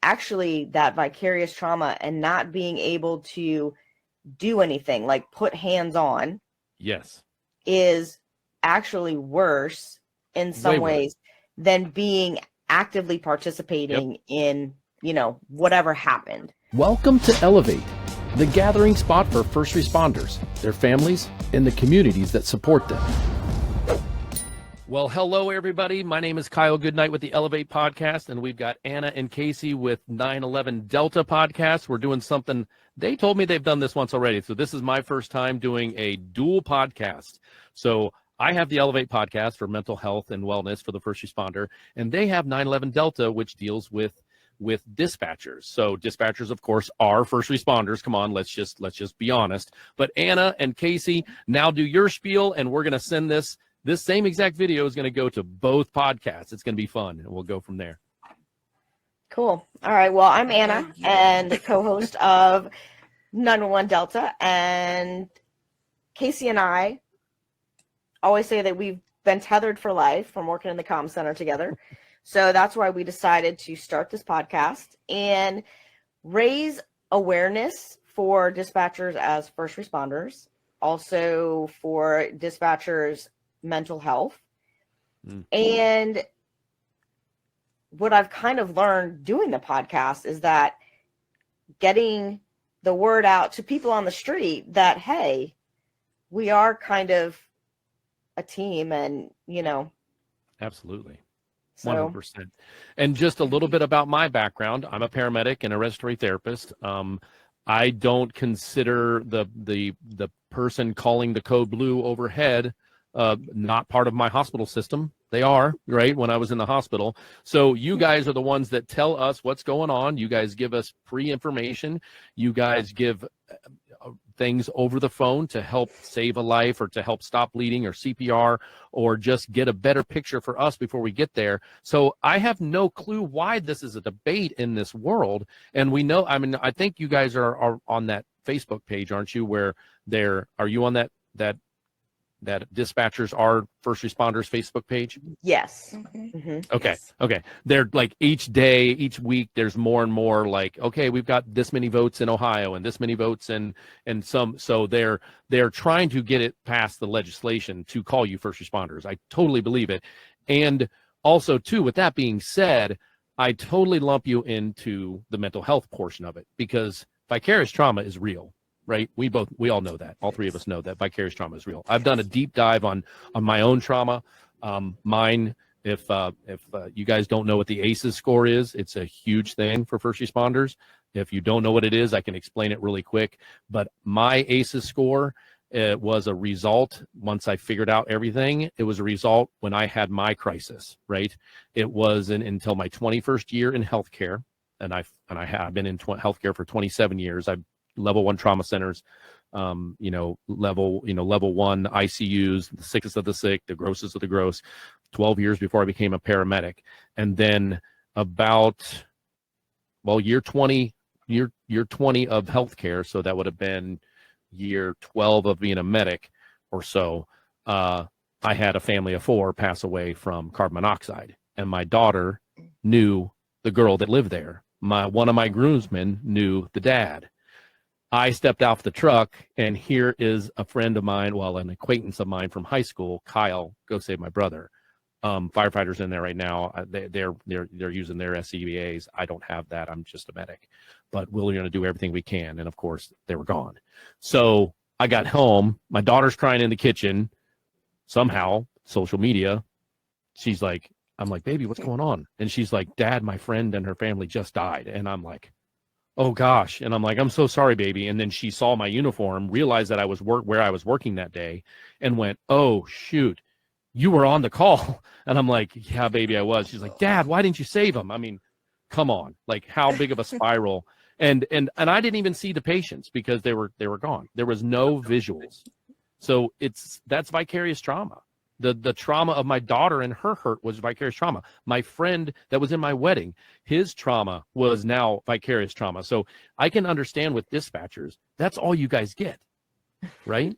actually that vicarious trauma and not being able to do anything, like put hands on, yes, is actually worse in some ways than being actively participating in, whatever happened. Welcome to Elevate, the gathering spot for first responders, their families, and the communities that support them. Well, hello, everybody. My name is Kyle Goodnight with the Elevate podcast, and we've got Anna and Kasey with 9/11 Delta podcast. We're doing something. They told me they've done this once already, so this is my first time doing a dual podcast. So I have the Elevate podcast for mental health and wellness for the first responder, and they have 9/11 Delta, which deals with dispatchers. So dispatchers, of course, are first responders. Come on, let's just be honest. But Anna and Kasey, now do your spiel, and we're going to send this same exact video is going to go to both podcasts. It's going to be fun, and we'll go from there. Cool. All right. Well, I'm Anna and the co-host of 911 Delta, and Kasey and I always say that we've been tethered for life from working in the comm center together. So that's why we decided to start this podcast and raise awareness for dispatchers as first responders, also for dispatchers' mental health. And what I've kind of learned doing the podcast is that getting the word out to people on the street that, hey, we are kind of a team, and, Absolutely. So, 100%. And just a little bit about my background. I'm a paramedic and a respiratory therapist. I don't consider the person calling the code blue overhead not part of my hospital system. They are, right, when I was in the hospital. So you guys are the ones that tell us what's going on. You guys give us pre-information. You guys give things over the phone to help save a life or to help stop bleeding or CPR or just get a better picture for us before we get there. So I have no clue why this is a debate in this world. And we know, I think you guys are on that Facebook page, aren't you, where are you on that dispatchers are first responders Facebook page? yes. Okay. Yes. Okay. They're like each day, each week, there's more and more like, okay, we've got this many votes in Ohio and this many votes and some. So they're trying to get it past the legislation to call you first responders. I totally believe it. And also too, with that being said, I totally lump you into the mental health portion of it because vicarious trauma is real. Right. We all know that. All three of us know that vicarious trauma is real. I've done a deep dive on my own trauma. Mine, if you guys don't know what the ACEs score is, it's a huge thing for first responders. If you don't know what it is, I can explain it really quick. But my ACEs score, it was a result once I figured out everything. It was a result when I had my crisis. Right. It was until my 21st year in healthcare, and I've been in healthcare for 27 years. I've level 1 trauma centers, level 1 ICUs, the sickest of the sick, the grossest of the gross, 12 years before I became a paramedic. And then about, year 20 of healthcare. So that would have been year 12 of being a medic or so. I had a family of 4 pass away from carbon monoxide, and my daughter knew the girl that lived there. One of my groomsmen knew the dad. I stepped off the truck, and here is a friend of mine, an acquaintance of mine from high school, Kyle, go save my brother. Firefighters in there right now. They're using their SCBAs. I don't have that. I'm just a medic, but we're going to do everything we can. And of course, they were gone. So I got home. My daughter's crying in the kitchen. Somehow, social media. I'm like, baby, what's going on? And she's like, Dad, my friend and her family just died. And I'm like, oh gosh. And I'm like, I'm so sorry, baby. And then she saw my uniform, realized that I was where I was working that day, and went, oh shoot, you were on the call. And I'm like, yeah, baby, I was. She's like, Dad, why didn't you save him? I mean, come on, like how big of a spiral. And I didn't even see the patients because they were gone. There was no visuals. So that's vicarious trauma. The trauma of my daughter and her hurt was vicarious trauma. My friend that was in my wedding, his trauma was now vicarious trauma. So I can understand with dispatchers, that's all you guys get, right?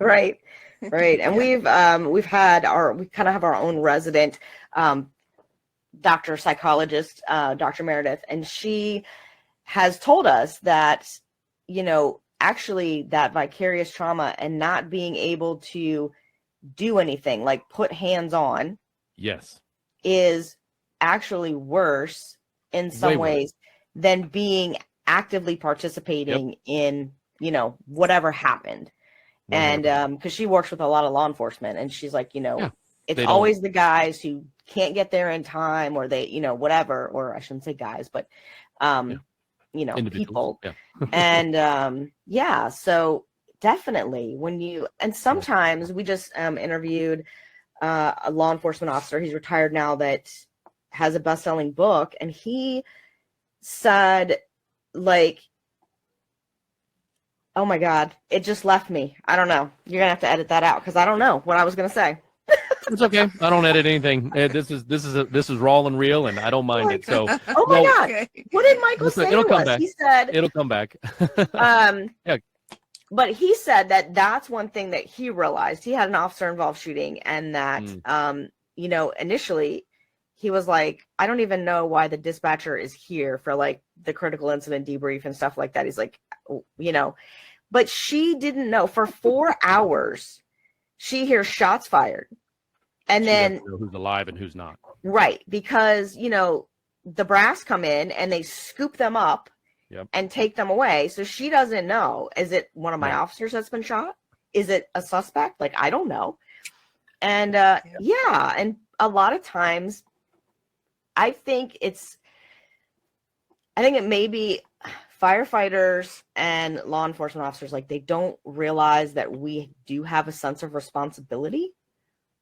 Right. And we kind of have our own resident doctor psychologist, Dr. Meredith, and she has told us that, actually that vicarious trauma and not being able to do anything like put hands on Yes. is actually worse in some ways than being actively participating in, whatever happened. 100%. And because she works with a lot of law enforcement, and she's like, it's always the guys who can't get there in time, or they, whatever, or I shouldn't say guys, but people. Yeah. And so definitely and sometimes we just interviewed a law enforcement officer. He's retired now, that has a best-selling book, and he said, like, oh my God, it just left me. I don't know. You're gonna have to edit that out, because I don't know what I was gonna say. It's okay. I don't edit anything. This is raw and real, and I don't mind it. So, oh my God, okay. What did Michael say? It'll come back. He said it'll come back. Yeah. But he said that that's one thing that he realized. He had an officer-involved shooting, and that initially he was like, I don't even know why the dispatcher is here for like the critical incident debrief and stuff like that. He's like, but she didn't know. For 4 hours, she hears shots fired. And then know who's alive and who's not. Right. Because, the brass come in and they scoop them up and take them away. So she doesn't know. Is it one of my officers that's been shot? Is it a suspect? Like, I don't know. And and a lot of times I think it may be firefighters and law enforcement officers, like, they don't realize that we do have a sense of responsibility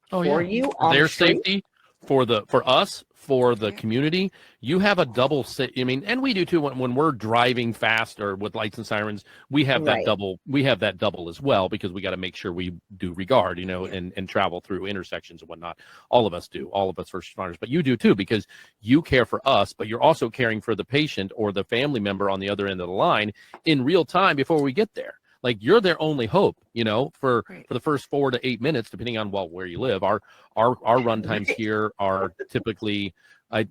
for you on their the street. safety, for us, for the community. You have a double and we do too when we're driving fast or with lights and sirens. We have that double. We have that double as well, because we got to make sure we do regard, and travel through intersections and whatnot. All of us do. All of us first responders, but you do too, because you care for us, but you're also caring for the patient or the family member on the other end of the line in real time before we get there. Like, you're their only hope, for the first 4 to 8 minutes, depending on where you live. Our run times here are typically a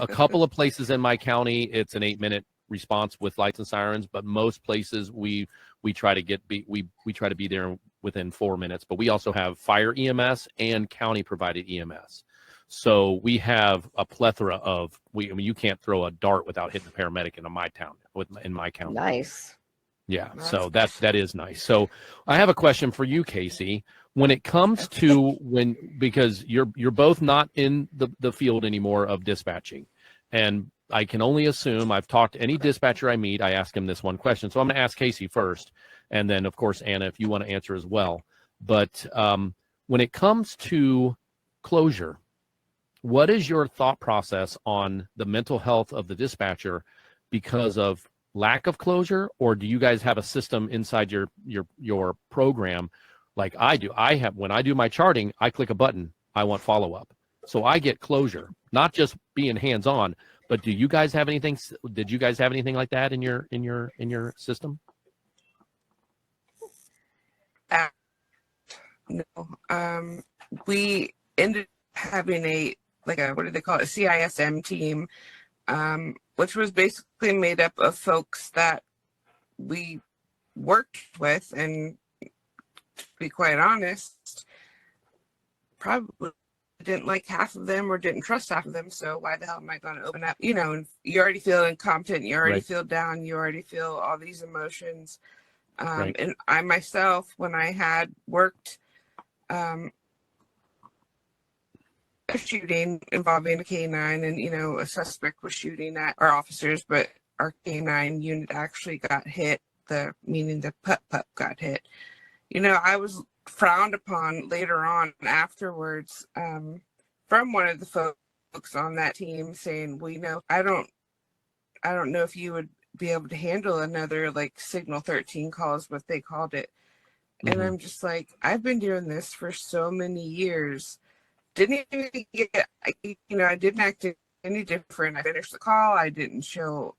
couple of places in my county, it's an 8-minute response with lights and sirens, but most places we try to we try to be there within 4 minutes. But we also have fire EMS and county provided EMS. So we have a plethora of you can't throw a dart without hitting a paramedic in my county. Nice. Yeah, so that is nice. So I have a question for you, Kasey. When it comes to because you're both not in the field anymore of dispatching, and I can only assume, I've talked to any dispatcher I meet, I ask him this one question. So I'm going to ask Kasey first, and then of course Anna, if you want to answer as well. But when it comes to closure, what is your thought process on the mental health of the dispatcher because of lack of closure, or do you guys have a system inside your program like I do? When I do my charting, I click a button, I want follow-up. So I get closure, not just being hands-on, but do you guys have anything? Did you guys have anything like that in your system? No. We ended up having a what do they call it? A CISM team, which was basically made up of folks that we worked with, and to be quite honest, probably didn't like half of them or didn't trust half of them. So why the hell am I going to open up? And you already feel incompetent, you already feel down, you already feel all these emotions. And I myself, when I had worked a shooting involving a K-9, and a suspect was shooting at our officers, but our K-9 unit actually got hit, meaning the pup got hit. I was frowned upon later on afterwards from one of the folks on that team, saying, well, I don't know if you would be able to handle another signal 13 calls, what they called it. And I'm just like, I've been doing this for so many years. Didn't even get, I didn't act any different. I finished the call. I didn't show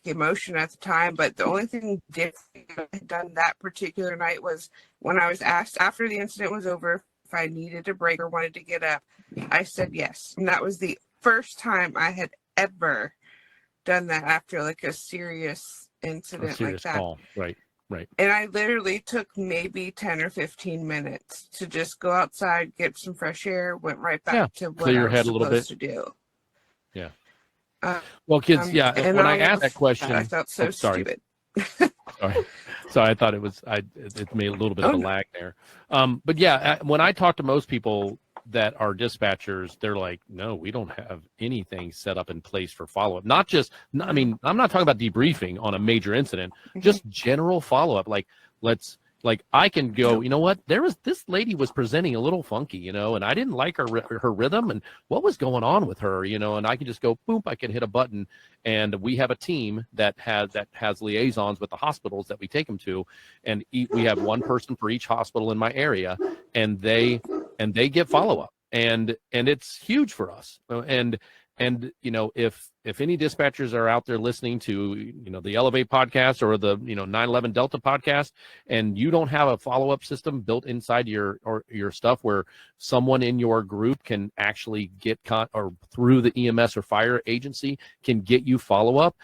emotion at the time, but the only thing different I had done that particular night was when I was asked after the incident was over if I needed a break or wanted to get up, I said yes. And that was the first time I had ever done that after like a serious incident serious like that. call. Right. And I literally took maybe 10 or 15 minutes to just go outside, get some fresh air, went right back to what Clear I your was head a little supposed bit. to do. Yeah. Uh, Well, kids, and when I all asked of that question, I felt so stupid. Sorry, I thought it made a little bit of a lag there. But yeah, when I talk to most people that are dispatchers, they're like, no, we don't have anything set up in place for follow-up. Not just, I mean, I'm not talking about debriefing on a major incident, just general follow-up. Like I can go, you know what, this lady was presenting a little funky, and I didn't like her rhythm and what was going on with her, and I can just go, boom, I can hit a button. And we have a team that has liaisons with the hospitals that we take them to, and we have one person for each hospital in my area, and they get follow-up, and it's huge for us. And if any dispatchers are out there listening to the Elevate podcast or the 9/11 Delta podcast, and you don't have a follow-up system built inside your stuff where someone in your group can actually get or through the EMS or fire agency can get you follow-up,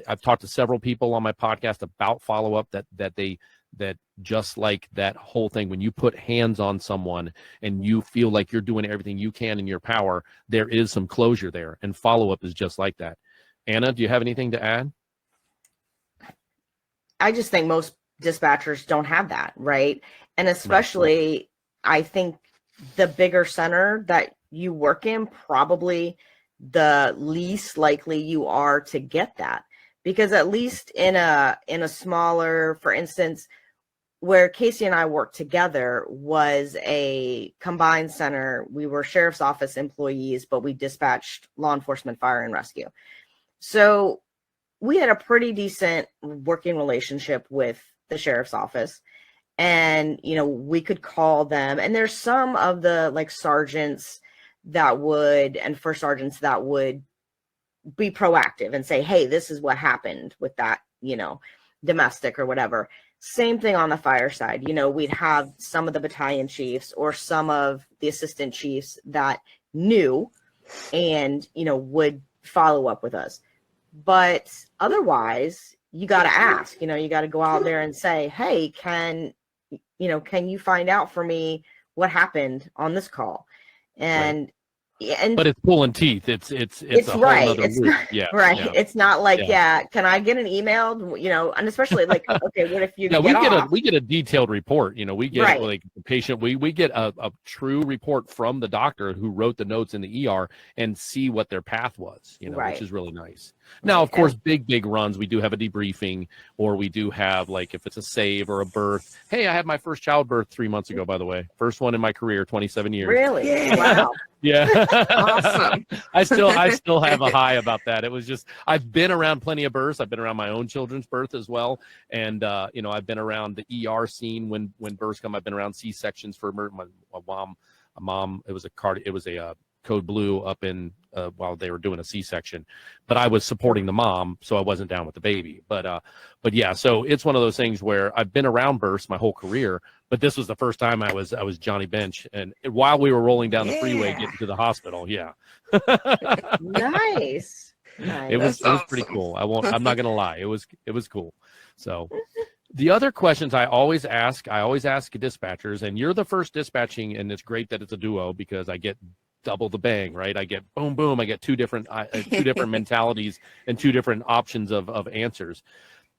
I've talked to several people on my podcast about follow-up that just like that whole thing, when you put hands on someone and you feel like you're doing everything you can in your power, there is some closure there, and follow-up is just like that. Anna, do you have anything to add? I just think most dispatchers don't have that, right? And especially, I think the bigger center that you work in, probably the least likely you are to get that, because at least in a smaller, for instance, where Kasey and I worked together was a combined center. We were sheriff's office employees, but we dispatched law enforcement, fire, and rescue. So we had a pretty decent working relationship with the sheriff's office. And, we could call them. And there's some of the sergeants and first sergeants that would be proactive and say, hey, this is what happened with that, domestic or whatever. Same thing on the fire side. We'd have some of the battalion chiefs or some of the assistant chiefs that knew and, would follow up with us. But otherwise, you got to ask, you got to go out there and say, hey, can you find out for me what happened on this call? And but it's pulling teeth. It's a whole right. other loop. Yeah. Right. Yeah. It's not like, can I get an email? And especially okay, what if you we get a detailed report. We get like the patient, we get a true report from the doctor who wrote the notes in the ER and see what their path was, which is really nice. Now, of course, big runs, we do have a debriefing, or we do have, like, if it's a save or a birth. Hey, I had my first childbirth 3 months ago, by the way. First one in my career, 27 years. Really? Yeah. Wow. Yeah. Awesome. I still have a high about that. It was just, I've been around plenty of births. I've been around my own children's birth as well. And, I've been around the ER scene when births come. I've been around C-sections for my mom. It was a code blue up in while they were doing a C-section, but I was supporting the mom, so I wasn't down with the baby. But yeah, so it's one of those things where I've been around births my whole career, but this was the first time I was Johnny Bench, and while we were rolling down the freeway getting to the hospital. Yeah. Nice. It was pretty cool. I'm not gonna lie, it was cool. So the other questions I always ask dispatchers, and you're the first dispatching, and it's great that it's a duo because I get double the bang, right? I get boom, boom. I get two different mentalities and two different options of answers.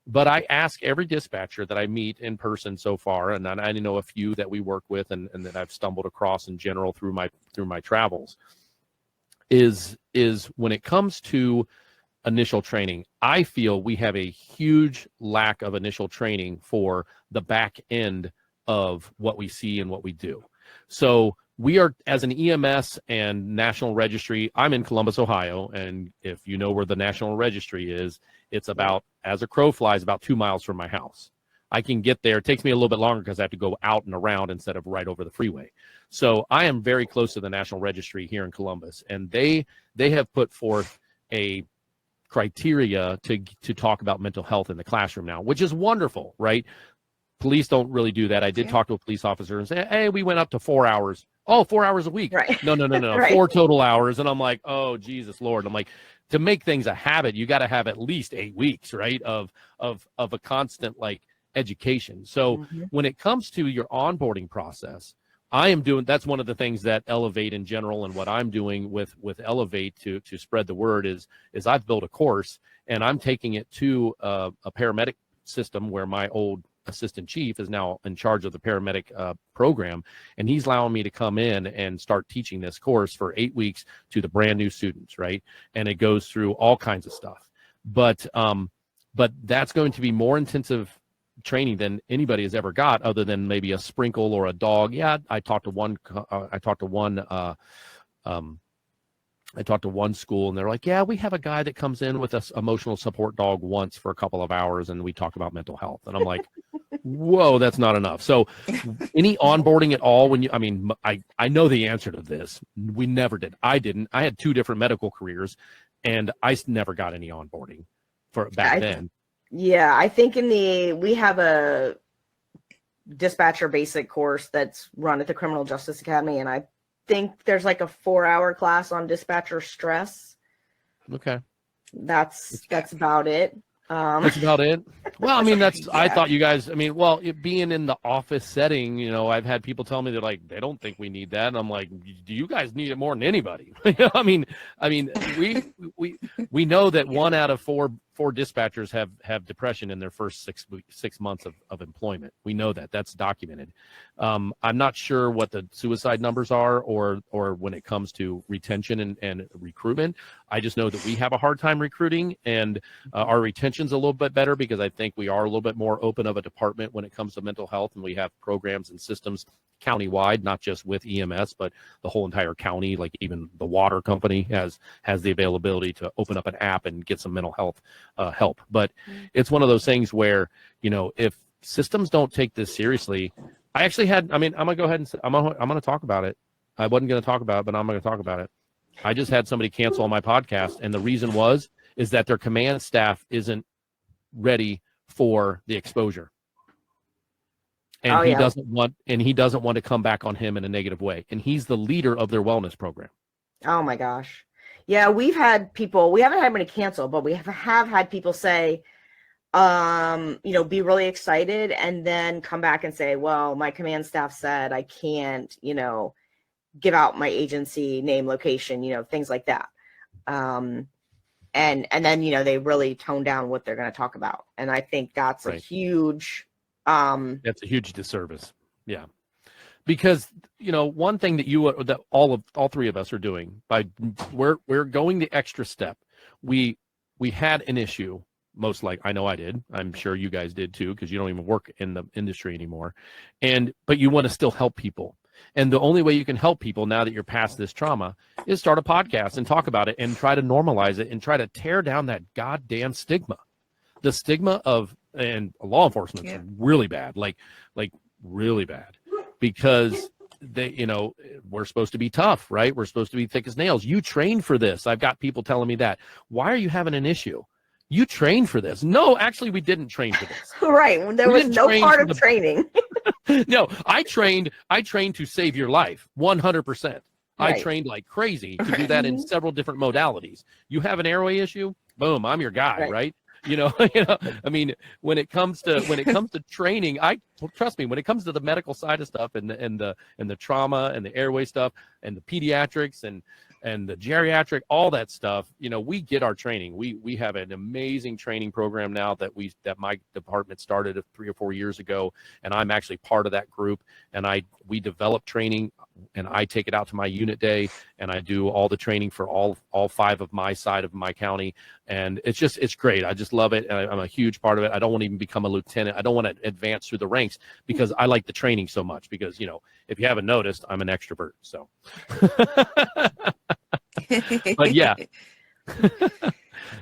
But I ask every dispatcher that I meet in person so far, and I know a few that we work with and that I've stumbled across in general through my travels, is when it comes to initial training, I feel we have a huge lack of initial training for the back end of what we see and what we do. So we are, as an EMS and National Registry, I'm in Columbus, Ohio, and if you know where the National Registry is, it's about, as a crow flies, about 2 miles from my house. I can get there. It takes me a little bit longer because I have to go out and around instead of right over the freeway. So I am very close to the National Registry here in Columbus, and they have put forth a criteria to talk about mental health in the classroom now, which is wonderful, right? Police don't really do that. I did talk to a police officer and say, hey, we went up to 4 hours. Oh, 4 hours a week. Right. No, Right. 4 total hours. And I'm like, oh, Jesus Lord. I'm like, to make things a habit, you got to have at least 8 weeks, right, of a constant like education. So when it comes to your onboarding process, that's one of the things that Elevate in general, and what I'm doing with Elevate to spread the word is I've built a course, and I'm taking it to a paramedic system where my old assistant chief is now in charge of the paramedic program, and he's allowing me to come in and start teaching this course for 8 weeks to the brand new students, right? And it goes through all kinds of stuff, but that's going to be more intensive training than anybody has ever got, other than maybe a sprinkle or a dog. I talked to one school, and they're like, yeah, we have a guy that comes in with us emotional support dog once for a couple of hours, and we talk about mental health. And I'm like, whoa, that's not enough. So any onboarding at all, I know the answer to this. We never did. I didn't. I had 2 different medical careers, and I never got any onboarding for back then. Yeah, I think we have a dispatcher basic course that's run at the Criminal Justice Academy, and I think there's like a 4-hour class on dispatcher stress. Okay. That's about it. That's about it. Well, I thought you guys, being in the office setting, I've had people tell me, they're like, they don't think we need that. And I'm like, do you guys need it more than anybody? We know that 1 out of 4 dispatchers have depression in their first 6 months of employment. We know that. That's documented. I'm not sure what the suicide numbers are or when it comes to retention and recruitment. I just know that we have a hard time recruiting, and our retention's a little bit better because I think we are a little bit more open of a department when it comes to mental health, and we have programs and systems countywide, not just with EMS, but the whole entire county. Like even the water company has the availability to open up an app and get some mental health help. But it's one of those things where, if systems don't take this seriously, I actually had, I'm going to go ahead and I'm going to talk about it. I wasn't going to talk about it, but I'm going to talk about it. I just had somebody cancel on my podcast, and the reason is that their command staff isn't ready for the exposure. And he doesn't want to come back on him in a negative way. And he's the leader of their wellness program. Oh my gosh. Yeah, we haven't had many cancel, but we have had people say, be really excited and then come back and say, well, my command staff said I can't, give out my agency name, location, things like that. And then, they really tone down what they're going to talk about. And I think that's a huge, that's a huge disservice. Yeah. Because, one thing that all 3 of us are doing we're going the extra step. We had an issue, most like, I know I did. I'm sure you guys did too, because you don't even work in the industry anymore. But you want to still help people. And the only way you can help people now that you're past this trauma is start a podcast and talk about it and try to normalize it and try to tear down that goddamn stigma. The stigma and law enforcement is really bad, like really bad, because we're supposed to be tough, right? We're supposed to be thick as nails. You trained for this. I've got people telling me that. Why are you having an issue? You trained for this. No, actually, we didn't train for this. Right. There was no part of training. No, I trained to save your life, 100%. Right. I trained like crazy to do that in several different modalities. You have an airway issue? Boom, I'm your guy, right? When it comes to training, trust me, when it comes to the medical side of stuff and the trauma and the airway stuff and the pediatrics and the geriatric, all that stuff, we get our training. We have an amazing training program now that my department started 3 or 4 years ago, and I'm actually part of that group. And we develop training, and I take it out to my unit day, and I do all the training for all 5 of my side of my county. And it's great. I just love it. And I'm a huge part of it. I don't want to even become a lieutenant. I don't want to advance through the ranks because I like the training so much, because, if you haven't noticed, I'm an extrovert. So, but yeah.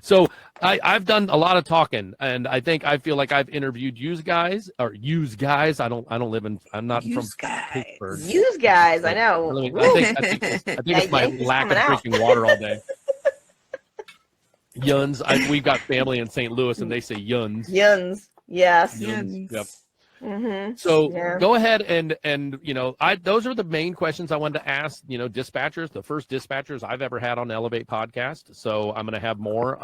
So I've done a lot of talking, and I feel like I've interviewed you guys. I'm not from Pittsburgh. Use guys, I know. I think it's my lack of drinking water all day. Yuns. We've got family in St. Louis, and they say yuns. Yuns, yes. Yuns. Yep. Mm-hmm. So Yeah. go ahead and those are the main questions I wanted to ask, dispatchers, the first dispatchers I've ever had on the Elevate podcast. So I'm going to have more.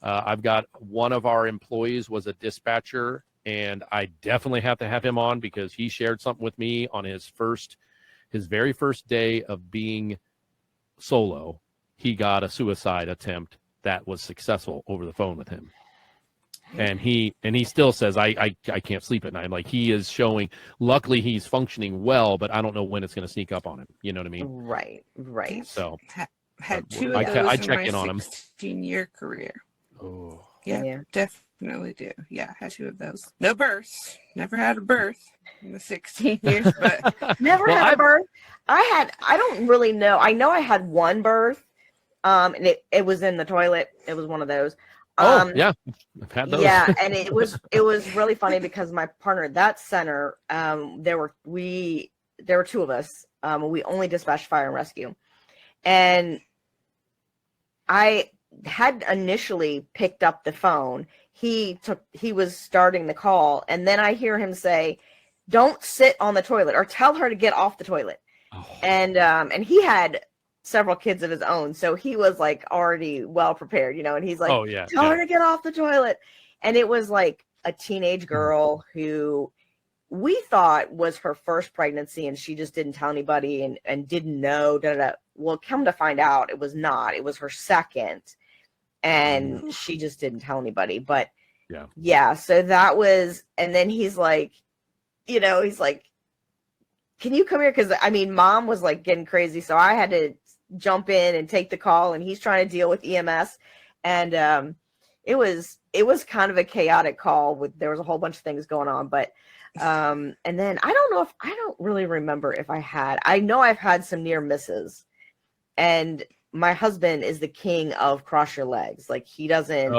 I've got one of our employees was a dispatcher, and I definitely have to have him on because he shared something with me on his very first day of being solo. He got a suicide attempt that was successful over the phone with him. And he still says, I can't sleep at night. Like, he is showing, luckily he's functioning well, but I don't know when it's going to sneak up on him. You know what I mean? Right. So Had two I of those in check my in on 16-year career. Oh, Yeah, definitely do. Yeah, had two of those. No births. Never had a birth in the 16 years, but Never had a birth. I don't really know. I know I had one birth. And it was in the toilet. It was one of those. yeah, I've had those. Yeah, and it was really funny because my partner at that center, there were two of us. We only dispatched fire and rescue, and I had initially picked up the phone. He was starting the call, and then I hear him say, "Don't sit on the toilet," or tell her to get off the toilet. Oh. And he had several kids of his own, so he was like already well prepared, and he's like, tell her to get off the toilet. And it was like a teenage girl who we thought was her first pregnancy, and she just didn't tell anybody and didn't know. Well, come to find out, it was not. It was her second, and she just didn't tell anybody. But yeah. So that was, and then he's like, he's like, can you come here? Because mom was like getting crazy, so I had to jump in and take the call, and he's trying to deal with EMS, and it was kind of a chaotic call. There was a whole bunch of things going on, but and then I don't really remember if I know I've had some near misses, and my husband is the king of cross your legs. Like, he doesn't.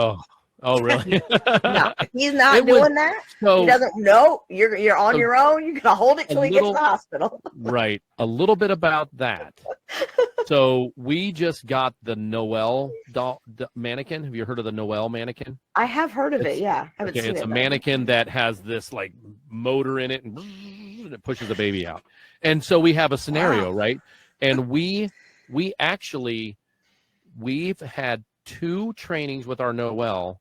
Oh, really? No, he's not doing that. So, he doesn't know. You're on your own. You gotta hold it till he gets to the hospital. Right. A little bit about that. So we just got the Noelle mannequin. Have you heard of the Noelle mannequin? I have heard of it. Yeah, I haven't seen it. It's a mannequin that has this like motor in it, and it pushes the baby out. And so we have a scenario, right? And we've had 2 trainings with our Noelle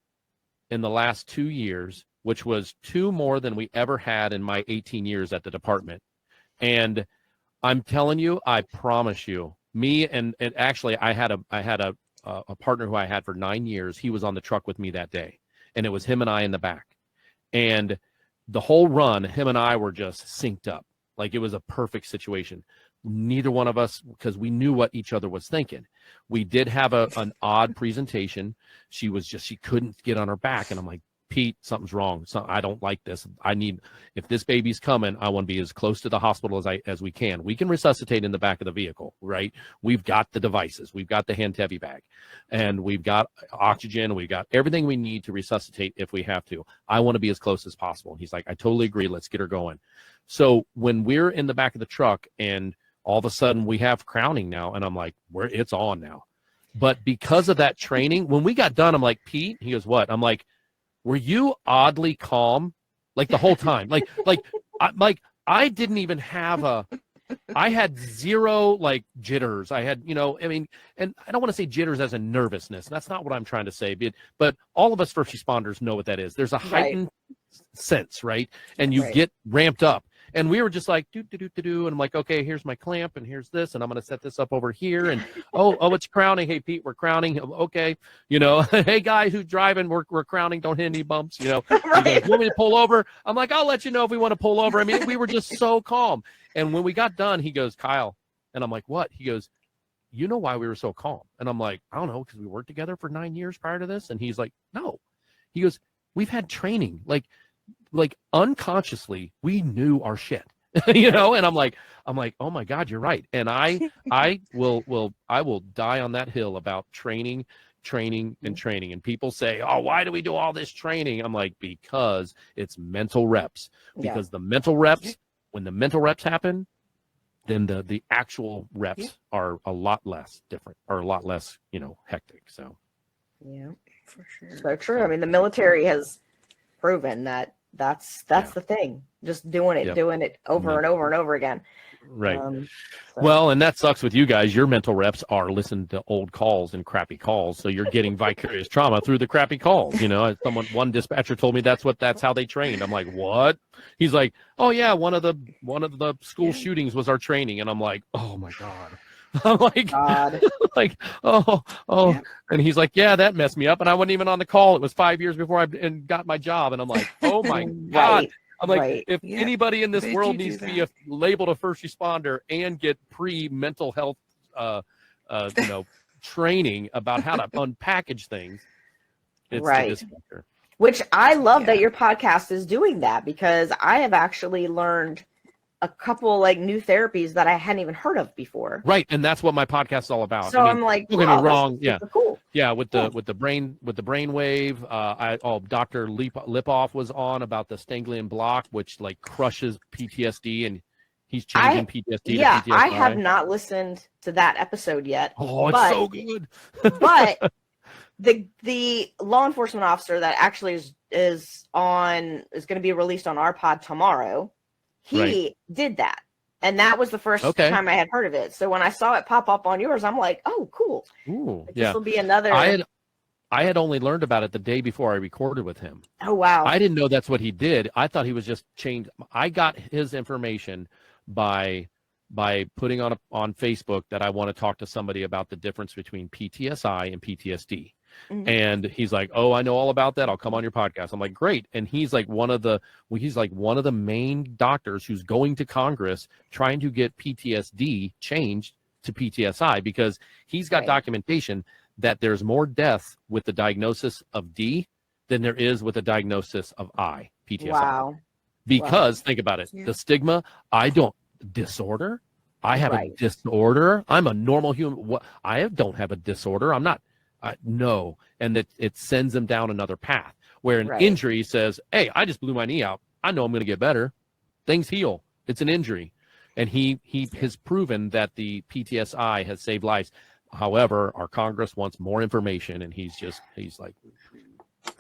in the last 2 years, which was 2 more than we ever had in my 18 years at the department. And I'm telling you, I promise you, me and actually I had a partner who I had for 9 years. He was on the truck with me that day, and it was him and I in the back. And the whole run, him and I were just synced up. Like, it was a perfect situation. Neither one of us, because we knew what each other was thinking. We did have an odd presentation. She couldn't get on her back. And I'm like, Pete, something's wrong. I don't like this. If this baby's coming, I want to be as close to the hospital as we can. We can resuscitate in the back of the vehicle, right? We've got the devices. We've got the hand-heavy bag, and we've got oxygen. We've got everything we need to resuscitate if we have to. I want to be as close as possible. And he's like, I totally agree. Let's get her going. So when we're in the back of the truck and all of a sudden we have crowning now, and I'm like, it's on now. But because of that training, when we got done, I'm like, Pete, he goes, what? I'm like, were you oddly calm? Like, the whole time? I didn't even have I had zero like jitters. I had, and I don't want to say jitters as a nervousness. That's not what I'm trying to say. But all of us first responders know what that is. There's a heightened sense, right? And you get ramped up. And we were just like, do. And I'm like, okay, here's my clamp, and here's this, and I'm going to set this up over here. And, oh, it's crowning. Hey, Pete, we're crowning. Okay. Hey, guy who's driving, we're crowning. Don't hit any bumps. He goes, you want me to pull over? I'm like, I'll let you know if we want to pull over. We were just so calm. And when we got done, he goes, Kyle. And I'm like, what? He goes, you know why we were so calm? And I'm like, I don't know, because we worked together for 9 years prior to this. And he's like, no. He goes, we've had training. Like unconsciously, we knew our shit, and I'm like, oh my God, you're right. And I will die on that hill about training. And people say, oh, why do we do all this training? I'm like, because it's mental reps. Because the mental reps, when the mental reps happen, then the actual reps are a lot less different, or a lot less, hectic. So yeah, for sure. So true. The military has proven that that's the thing. just doing it over and over and over again. Right. So. Well, and that sucks with you guys. Your mental reps are listening to old calls and crappy calls, so you're getting vicarious trauma through the crappy calls. You know, one dispatcher told me that's how they trained. I'm like, what? He's like, oh yeah, one of the school shootings was our training, and I'm like, oh my god. I'm like, God. like, oh, Yeah. and he's like, yeah, that messed me up, and I wasn't even on the call. It was 5 years before I got my job, and I'm like, oh my god. I'm like, if anybody in this world needs to be labeled a first responder and get pre-mental health, training about how to unpackage things, it's the dispatcher. Which I love that your podcast is doing that, because I have actually learned a couple like new therapies that I hadn't even heard of before. Right, and that's what my podcast is all about. So I'm like, don't get me wrong, cool. Yeah, with the brain wave, Dr. Lipoff was on about the Stanglian block, which like crushes PTSD, and he's changing PTSD to PTSD. I have not listened to that episode yet. Oh, it's so good. But the law enforcement officer that actually is going to be released on our pod tomorrow, he did that. And that was the first time I had heard of it. So when I saw it pop up on yours, I'm like, oh, cool. Ooh, this will be another. I had only learned about it the day before I recorded with him. Oh, wow. I didn't know that's what he did. I thought he was just changed. I got his information by putting on Facebook that I want to talk to somebody about the difference between PTSI and PTSD. Mm-hmm. And he's like, oh, I know all about that. I'll come on your podcast. I'm like, great. And he's like one of the main doctors who's going to Congress trying to get PTSD changed to PTSI, because he's got documentation that there's more death with the diagnosis of D than there is with the diagnosis of PTSI. Wow. Because think about it, the stigma, I have a disorder. I'm a normal human. Don't have a disorder. I'm not. No, and that it sends them down another path, where an injury says, hey, I just blew my knee out. I know I'm going to get better. Things heal. It's an injury. And he has proven that the PTSI has saved lives. However, our Congress wants more information, and he's like,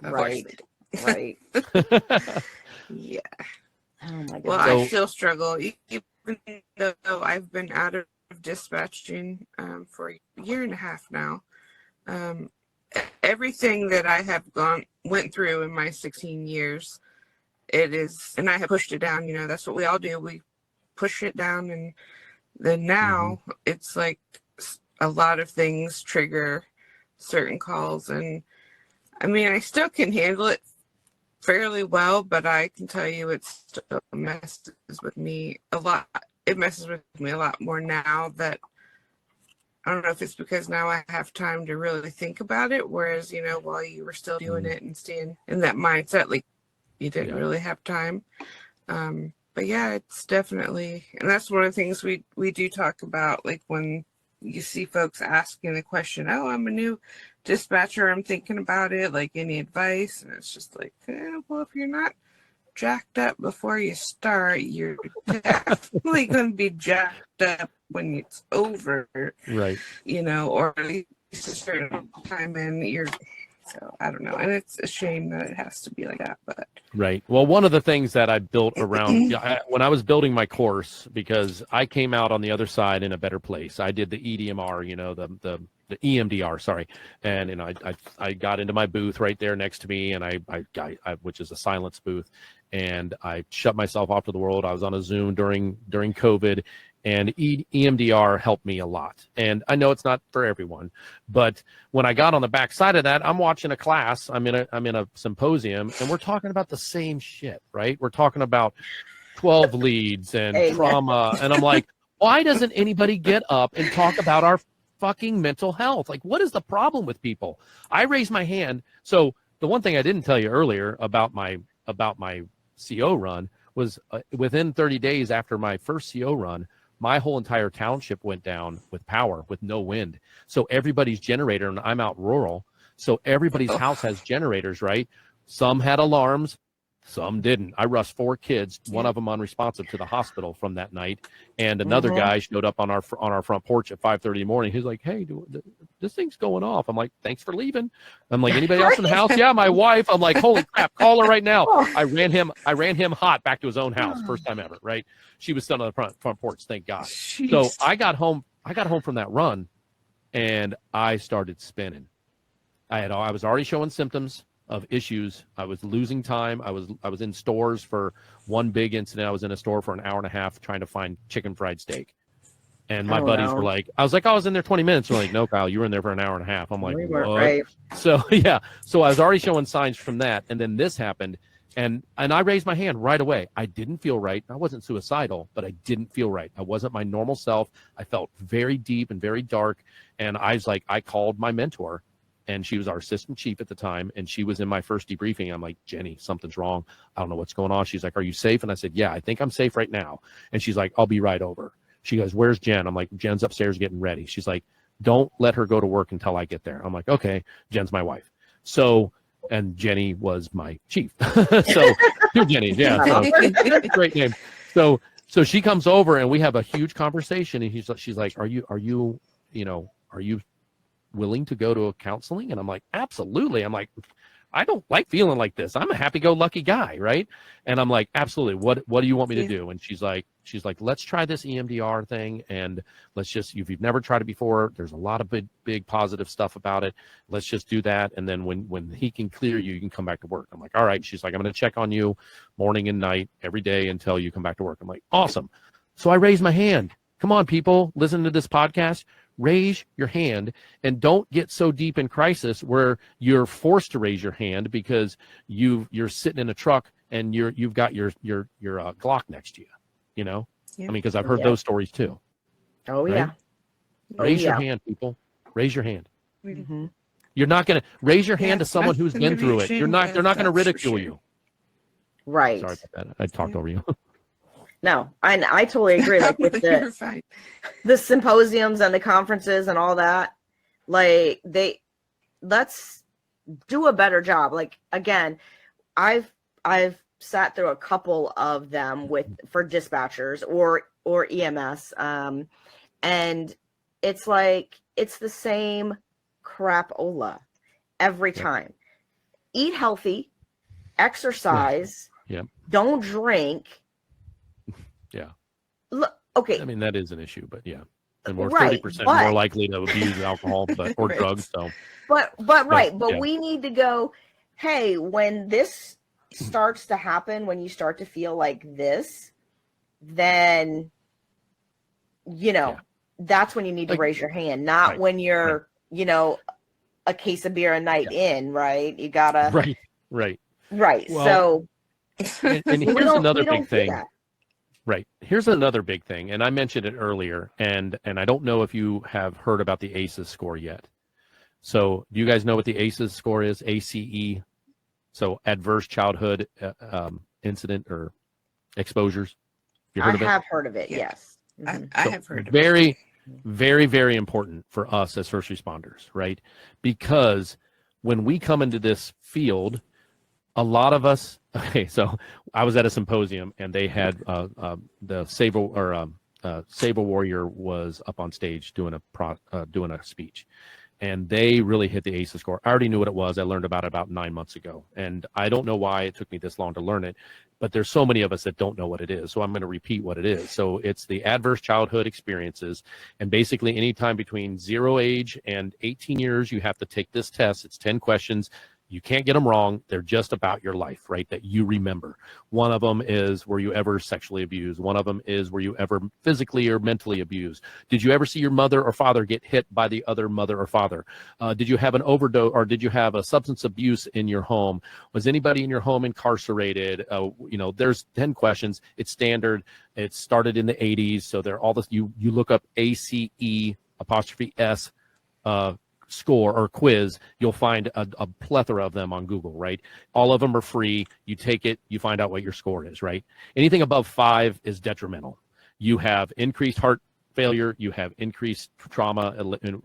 right. Yeah. Oh my God. Well, I still struggle, even though I've been out of dispatching for a year and a half now. Everything that I have went through in my 16 years, and I have pushed it down. You know, that's what we all do. We push it down, and then now it's like a lot of things trigger certain calls, and I mean, I still can handle it fairly well, but I can tell you it still messes with me a lot. It messes with me a lot more now that I don't know if it's because now I have time to really think about it, whereas, you know, while you were still doing it and staying in that mindset, like you didn't really have time. But yeah, it's definitely, and that's one of the things we do talk about, like when you see folks asking the question, oh, I'm a new dispatcher, I'm thinking about it, like any advice? And it's just like, well, if you're not jacked up before you start, you're definitely going to be jacked up when it's over, right? You know, or at least a certain time in so I don't know, and it's a shame that it has to be like that, but right. Well, one of the things that I built around when I was building my course, because I came out on the other side in a better place. I did the EDMR, you know, the EMDR, sorry, and I got into my booth right there next to me, and I which is a silence booth, and I shut myself off to the world. I was on a Zoom during COVID, and EMDR helped me a lot. And I know it's not for everyone, but when I got on the back side of that, I'm watching a class. I'm in a symposium, and we're talking about the same shit, right? We're talking about 12 leads and trauma, and I'm like, why doesn't anybody get up and talk about our fucking mental health? Like, what is the problem with people? I raised my hand. So the one thing I didn't tell you earlier about my CO run was within 30 days after my first CO run, my whole entire township went down with power, with no wind. So everybody's generator, and I'm out rural, so everybody's house has generators, right? Some had alarms, Some didn't. I rushed 4 kids, one of them unresponsive, to the hospital from that night, and another guy showed up on our front porch at 5:30 in the morning. He's like, "Hey, this thing's going off." I'm like, "Thanks for leaving." I'm like, "Anybody else in the house?" "Yeah, my wife." I'm like, "Holy crap, call her right now." I ran him hot back to his own house, first time ever. Right? She was still on the front porch, thank God. Jeez. So I got home from that run, and I started spinning. I was already showing symptoms of issues. I was losing time. I was in stores for one big incident. I was in a store for an hour and a half trying to find chicken fried steak. And my buddies were like, I was in there 20 minutes. They're like, "No, Kyle, you were in there for an hour and a half." I'm like, "What?" Right. So yeah. So I was already showing signs from that. And then this happened. And I raised my hand right away. I didn't feel right. I wasn't suicidal, but I didn't feel right. I wasn't my normal self. I felt very deep and very dark. And I called my mentor, and she was our assistant chief at the time, and she was in my first debriefing. I'm like, "Jenny, something's wrong. I don't know what's going on." She's like, "Are you safe?" And I said, "Yeah, I think I'm safe right now." And she's like, "I'll be right over." She goes, "Where's Jen?" I'm like, "Jen's upstairs getting ready." She's like, "Don't let her go to work until I get there." I'm like, "Okay." Jen's my wife. So, and Jenny was my chief. So, you're Jenny. Yeah. So, great name. So she comes over and we have a huge conversation, and she's like, are you willing to go to a counseling? And I'm like, "Absolutely." I'm like, "I don't like feeling like this. I'm a happy-go-lucky guy, right?" And I'm like, "Absolutely. What do you want me to do?" And she's like, "Let's try this EMDR thing, and let's just, if you've never tried it before, there's a lot of big positive stuff about it. Let's just do that, and then when he can clear you, you can come back to work." I'm like, "All right." She's like, "I'm going to check on you morning and night every day until you come back to work." I'm like, "Awesome." So I raised my hand. Come on, people, listen to this podcast. Raise your hand, and don't get so deep in crisis where you're forced to raise your hand because you're sitting in a truck and you've got your Glock next to you. You know, I mean, because I've heard those stories too. Oh right? yeah. Raise your hand, people. Raise your hand. Mm-hmm. You're not going to raise your hand to Yes, someone who's been through it. They're not going to that's for ridicule sure. you. Right. Sorry about that. I talked over you. No, I totally agree. Like with You're fine. the symposiums and the conferences and all that, like let's do a better job. Like, again, I've sat through a couple of them for dispatchers or EMS, and it's like it's the same crapola every time. Eat healthy, exercise, don't drink. Yeah. Look, okay. I mean, that is an issue, but yeah. And we're Right, 30% but- more likely to abuse alcohol or Right. drugs. So But yeah. we need to go, hey, when this starts to happen, when you start to feel like this, then that's when you need to raise your hand, not when you're, a case of beer a night in, right? You gotta Right. Well, so and here's another big thing. That. Right. Here's another big thing, and I mentioned it earlier, and I don't know if you have heard about the ACEs score yet. So do you guys know what the ACEs score is? ACE. So adverse childhood incident or exposures. You heard of it? I have heard of it. Yeah. Yes. Mm-hmm. I have heard of Very, very, very important for us as first responders, right? Because when we come into this field, a lot of us. Okay, so I was at a symposium and they had the Saber Warrior was up on stage doing a speech, and they really hit the ACEs score. I already knew what it was. I learned about it about 9 months ago, and I don't know why it took me this long to learn it, but there's so many of us that don't know what it is. So I'm going to repeat what it is. So it's the adverse childhood experiences, and basically anytime between 0 age and 18 years, you have to take this test. It's 10 questions. You can't get them wrong. They're just about your life, right? That you remember. One of them is, were you ever sexually abused? One of them is, were you ever physically or mentally abused? Did you ever see your mother or father get hit by the other mother or father? Did you have an overdose, or did you have a substance abuse in your home? Was anybody in your home incarcerated? There's 10 questions. It's standard. It started in the 80s. So they're all this, you look up ACE''S score or quiz, you'll find a plethora of them on Google, right? All of them are free. You take it, you find out what your score is, right? Anything above 5 is detrimental. You have increased heart failure, you have increased trauma,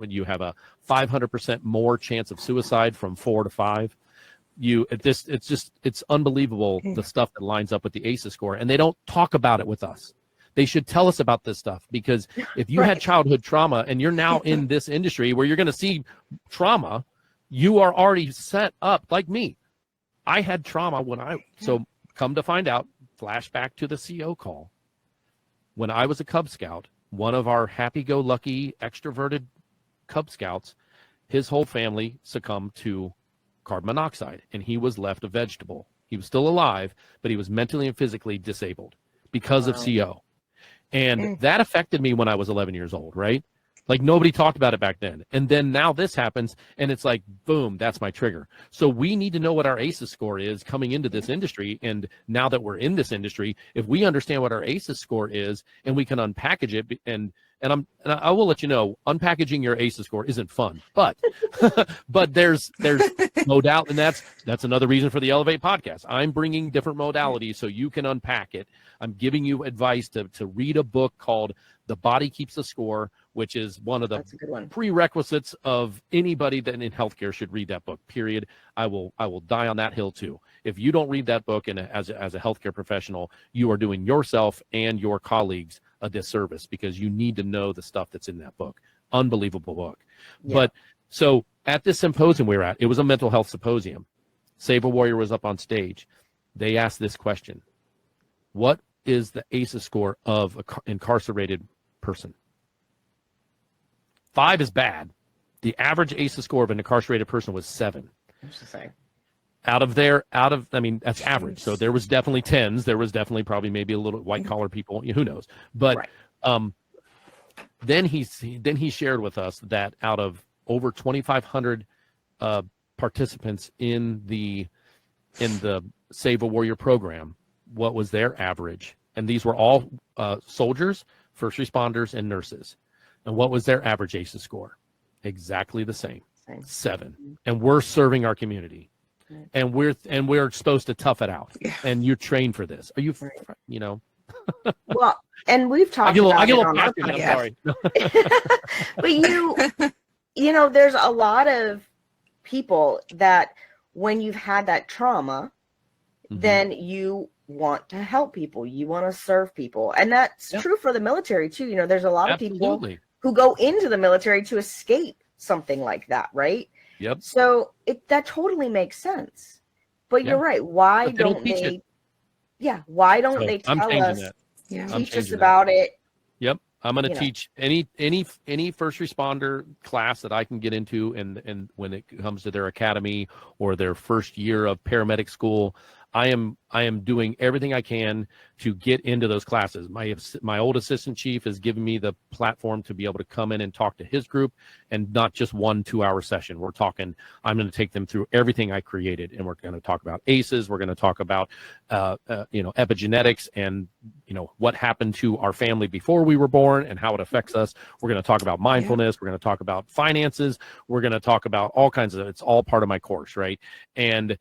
you have a 500% more chance of suicide from 4 to 5. it's unbelievable the stuff that lines up with the ACEs score, and they don't talk about it with us. They should tell us about this stuff, because if you had childhood trauma and you're now in this industry where you're going to see trauma, you are already set up like me. I had trauma so come to find out, flashback to the CO call. When I was a Cub Scout, one of our happy-go-lucky, extroverted Cub Scouts, his whole family succumbed to carbon monoxide, and he was left a vegetable. He was still alive, but he was mentally and physically disabled because of CO. And that affected me when I was 11 years old, right? Like, nobody talked about it back then. And then now this happens, and it's like, boom, that's my trigger. So we need to know what our ACEs score is coming into this industry. And now that we're in this industry, if we understand what our ACEs score is and we can unpackage it, and I will let you know, unpackaging your ACEs score isn't fun, but there's modality, and that's another reason for the Elevate podcast. I'm bringing different modalities so you can unpack it. I'm giving you advice to read a book called The Body Keeps the Score, which is one of the prerequisites of anybody that in healthcare should read that book, period. I will die on that hill too. If you don't read that book, and as a healthcare professional, you are doing yourself and your colleagues a disservice, because you need to know the stuff that's in that book. Unbelievable book. Yeah. But so at this symposium we were at, it was a mental health symposium. Save a Warrior was up on stage. They asked this question: what is the ACEs score of an incarcerated person? 5 is bad. The average ACEs score of an incarcerated person was 7. Interesting. I mean, that's average. So there was definitely 10s. There was definitely probably maybe a little white collar people, who knows. But then he shared with us that out of over 2,500 participants in the Save a Warrior program, what was their average? And these were all soldiers, first responders, and nurses. And what was their average ACEs score? Exactly the same. 7. And we're serving our community. And we're supposed to tough it out. Yeah. And you're trained for this. Are you, Well, and we've talked about it on our podcast. But there's a lot of people that when you've had that trauma, then you want to help people. You want to serve people. And that's true for the military too. There's a lot of people who go into the military to escape something like that, right? Yep. So that totally makes sense. But you're right. Why don't they? Yeah. Why don't they tell us? Teach us about it. Yep. I'm going to teach any first responder class that I can get into, and when it comes to their academy or their first year of paramedic school, I am doing everything I can to get into those classes. My old assistant chief has given me the platform to be able to come in and talk to his group, and not just 1 2-hour session. I'm going to take them through everything I created, and we're going to talk about ACEs. We're going to talk about epigenetics and what happened to our family before we were born and how it affects us. We're going to talk about mindfulness. We're going to talk about finances. We're going to talk about all kinds of. It's all part of my course, right? And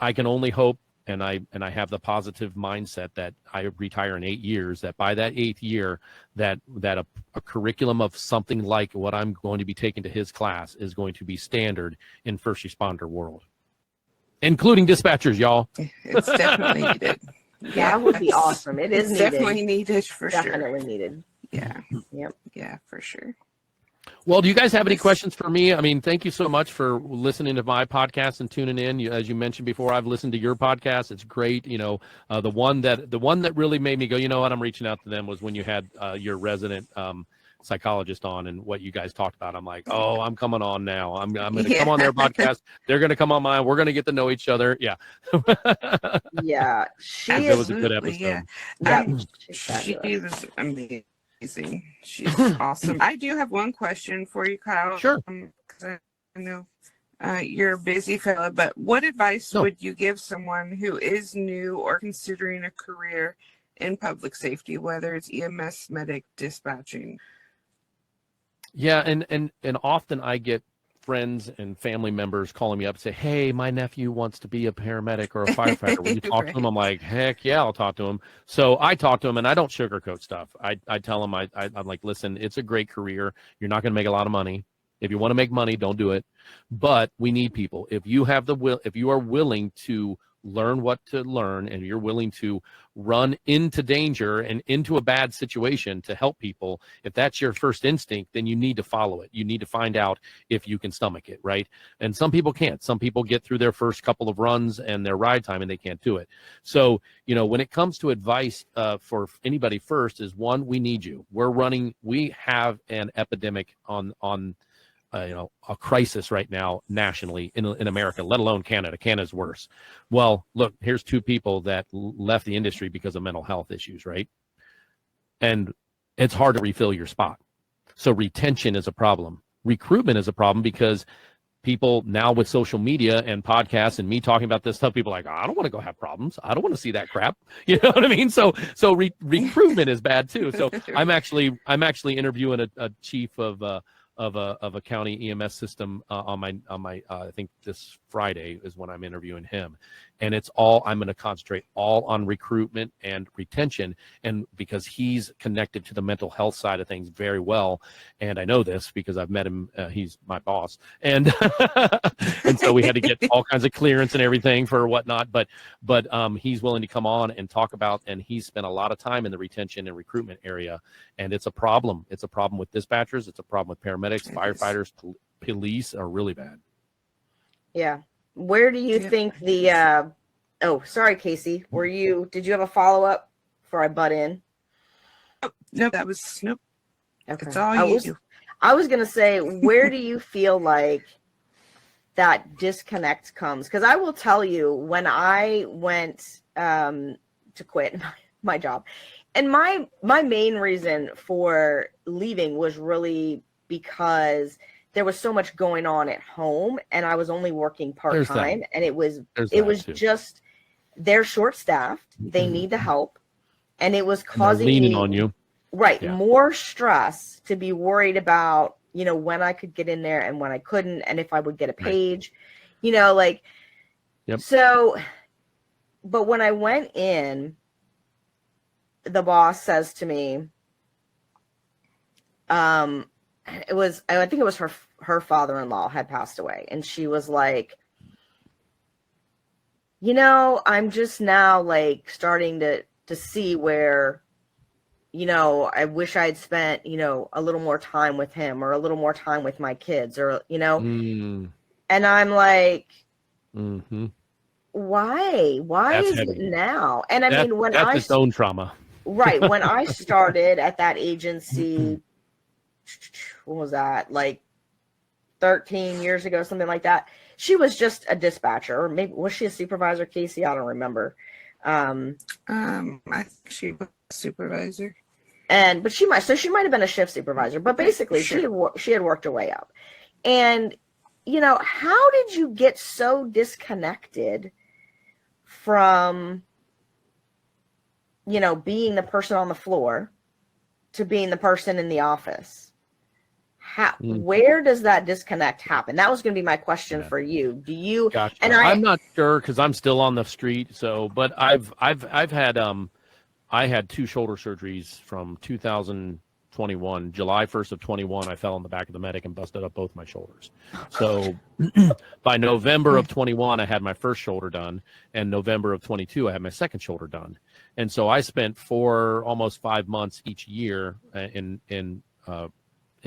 I can only hope, and I have the positive mindset that I retire in 8 years, that by that 8th year, that a curriculum of something like what I'm going to be taking to his class is going to be standard in first responder world, including dispatchers, y'all. It's definitely needed. Yeah, that would be awesome. It's definitely needed for sure. Definitely needed. Yeah. Yep. Yeah, for sure. Well, do you guys have any questions for me? I mean, thank you so much for listening to my podcast and tuning in. As you mentioned before, I've listened to your podcast. It's great. The one that really made me go, you know what, I'm reaching out to them was when you had your resident psychologist on, and what you guys talked about. I'm like, oh, I'm coming on now. I'm going to come on their podcast. They're going to come on mine. We're going to get to know each other. Yeah. Yeah. It was a good episode. Yeah. She was amazing. She's awesome. I do have one question for you, Kyle. Sure. Because I know you're a busy fella, but what advice would you give someone who is new or considering a career in public safety, whether it's EMS, medic, dispatching? Yeah, and often I get friends and family members calling me up and say, hey, my nephew wants to be a paramedic or a firefighter. Will you talk to him? I'm like, heck yeah, I'll talk to him. So I talk to him, and I don't sugarcoat stuff. I tell him, I'm like, listen, it's a great career. You're not going to make a lot of money. If you want to make money, don't do it. But we need people. If you have the will, if you are willing to learn what to learn, and you're willing to run into danger and into a bad situation to help people, if that's your first instinct, then you need to follow it. You need to find out if you can stomach it, right? And some people can't. Some people get through their first couple of runs and their ride time and they can't do it. So, you know, when it comes to advice for anybody, first is, one, we need you. We have an epidemic on you know, a crisis right now nationally in America, let alone Canada. Canada's worse. Well, look, here's two people that left the industry because of mental health issues, right? And it's hard to refill your spot. So retention is a problem. Recruitment is a problem because people now with social media and podcasts and me talking about this stuff, people are like, I don't want to go have problems. I don't want to see that crap. You know what I mean? So recruitment is bad too. So I'm actually interviewing a chief of a county EMS system on my I think this Friday is when I'm interviewing him, and I'm going to concentrate all on recruitment and retention, and because he's connected to the mental health side of things very well, and I know this because I've met him. He's my boss, and and so we had to get all kinds of clearance and everything for whatnot, but he's willing to come on and talk about, and he's spent a lot of time in the retention and recruitment area, and it's a problem. It's a problem with dispatchers. It's a problem with paramedics, firefighters, police are really bad. Yeah. Where do you think the oh, sorry, Kasey. Did you have a follow-up before I butt in? Nope. Okay. That's all I was gonna say, where do you feel like that disconnect comes? Because I will tell you, when I went to quit my job, and my main reason for leaving was really because there was so much going on at home and I was only working part-time, and it was just, they're short-staffed. They need the help, and it was causing leaning me, on you. Right. Yeah. More stress to be worried about, you know, when I could get in there and when I couldn't, and if I would get a page, you know, like, so, but when I went in, the boss says to me, I think it was her father-in-law had passed away, and she was like, you know, I'm just now like starting to see where, you know, I wish I'd spent, you know, a little more time with him, or a little more time with my kids, or, you know, and I'm like, why That's is heavy. it now? And I mean, when that's its own trauma. Right. When I started at that agency, what was that, like 13 years ago, something like that, she was just a dispatcher, or maybe was she a supervisor, Kasey? I don't remember. I think she was a supervisor, but she might have been a shift supervisor, but basically she had worked her way up. And, you know, how did you get so disconnected from, you know, being the person on the floor to being the person in the office? Where does that disconnect happen? That was going to be my question for you. Do you? Gotcha. And I'm not sure because I'm still on the street. So, but I've had I had 2 shoulder surgeries from 2021. July 1st of 21, I fell on the back of the medic and busted up both my shoulders. So by November of 21, I had my first shoulder done, and November of 22, I had my second shoulder done. And so I spent almost 5 months each year in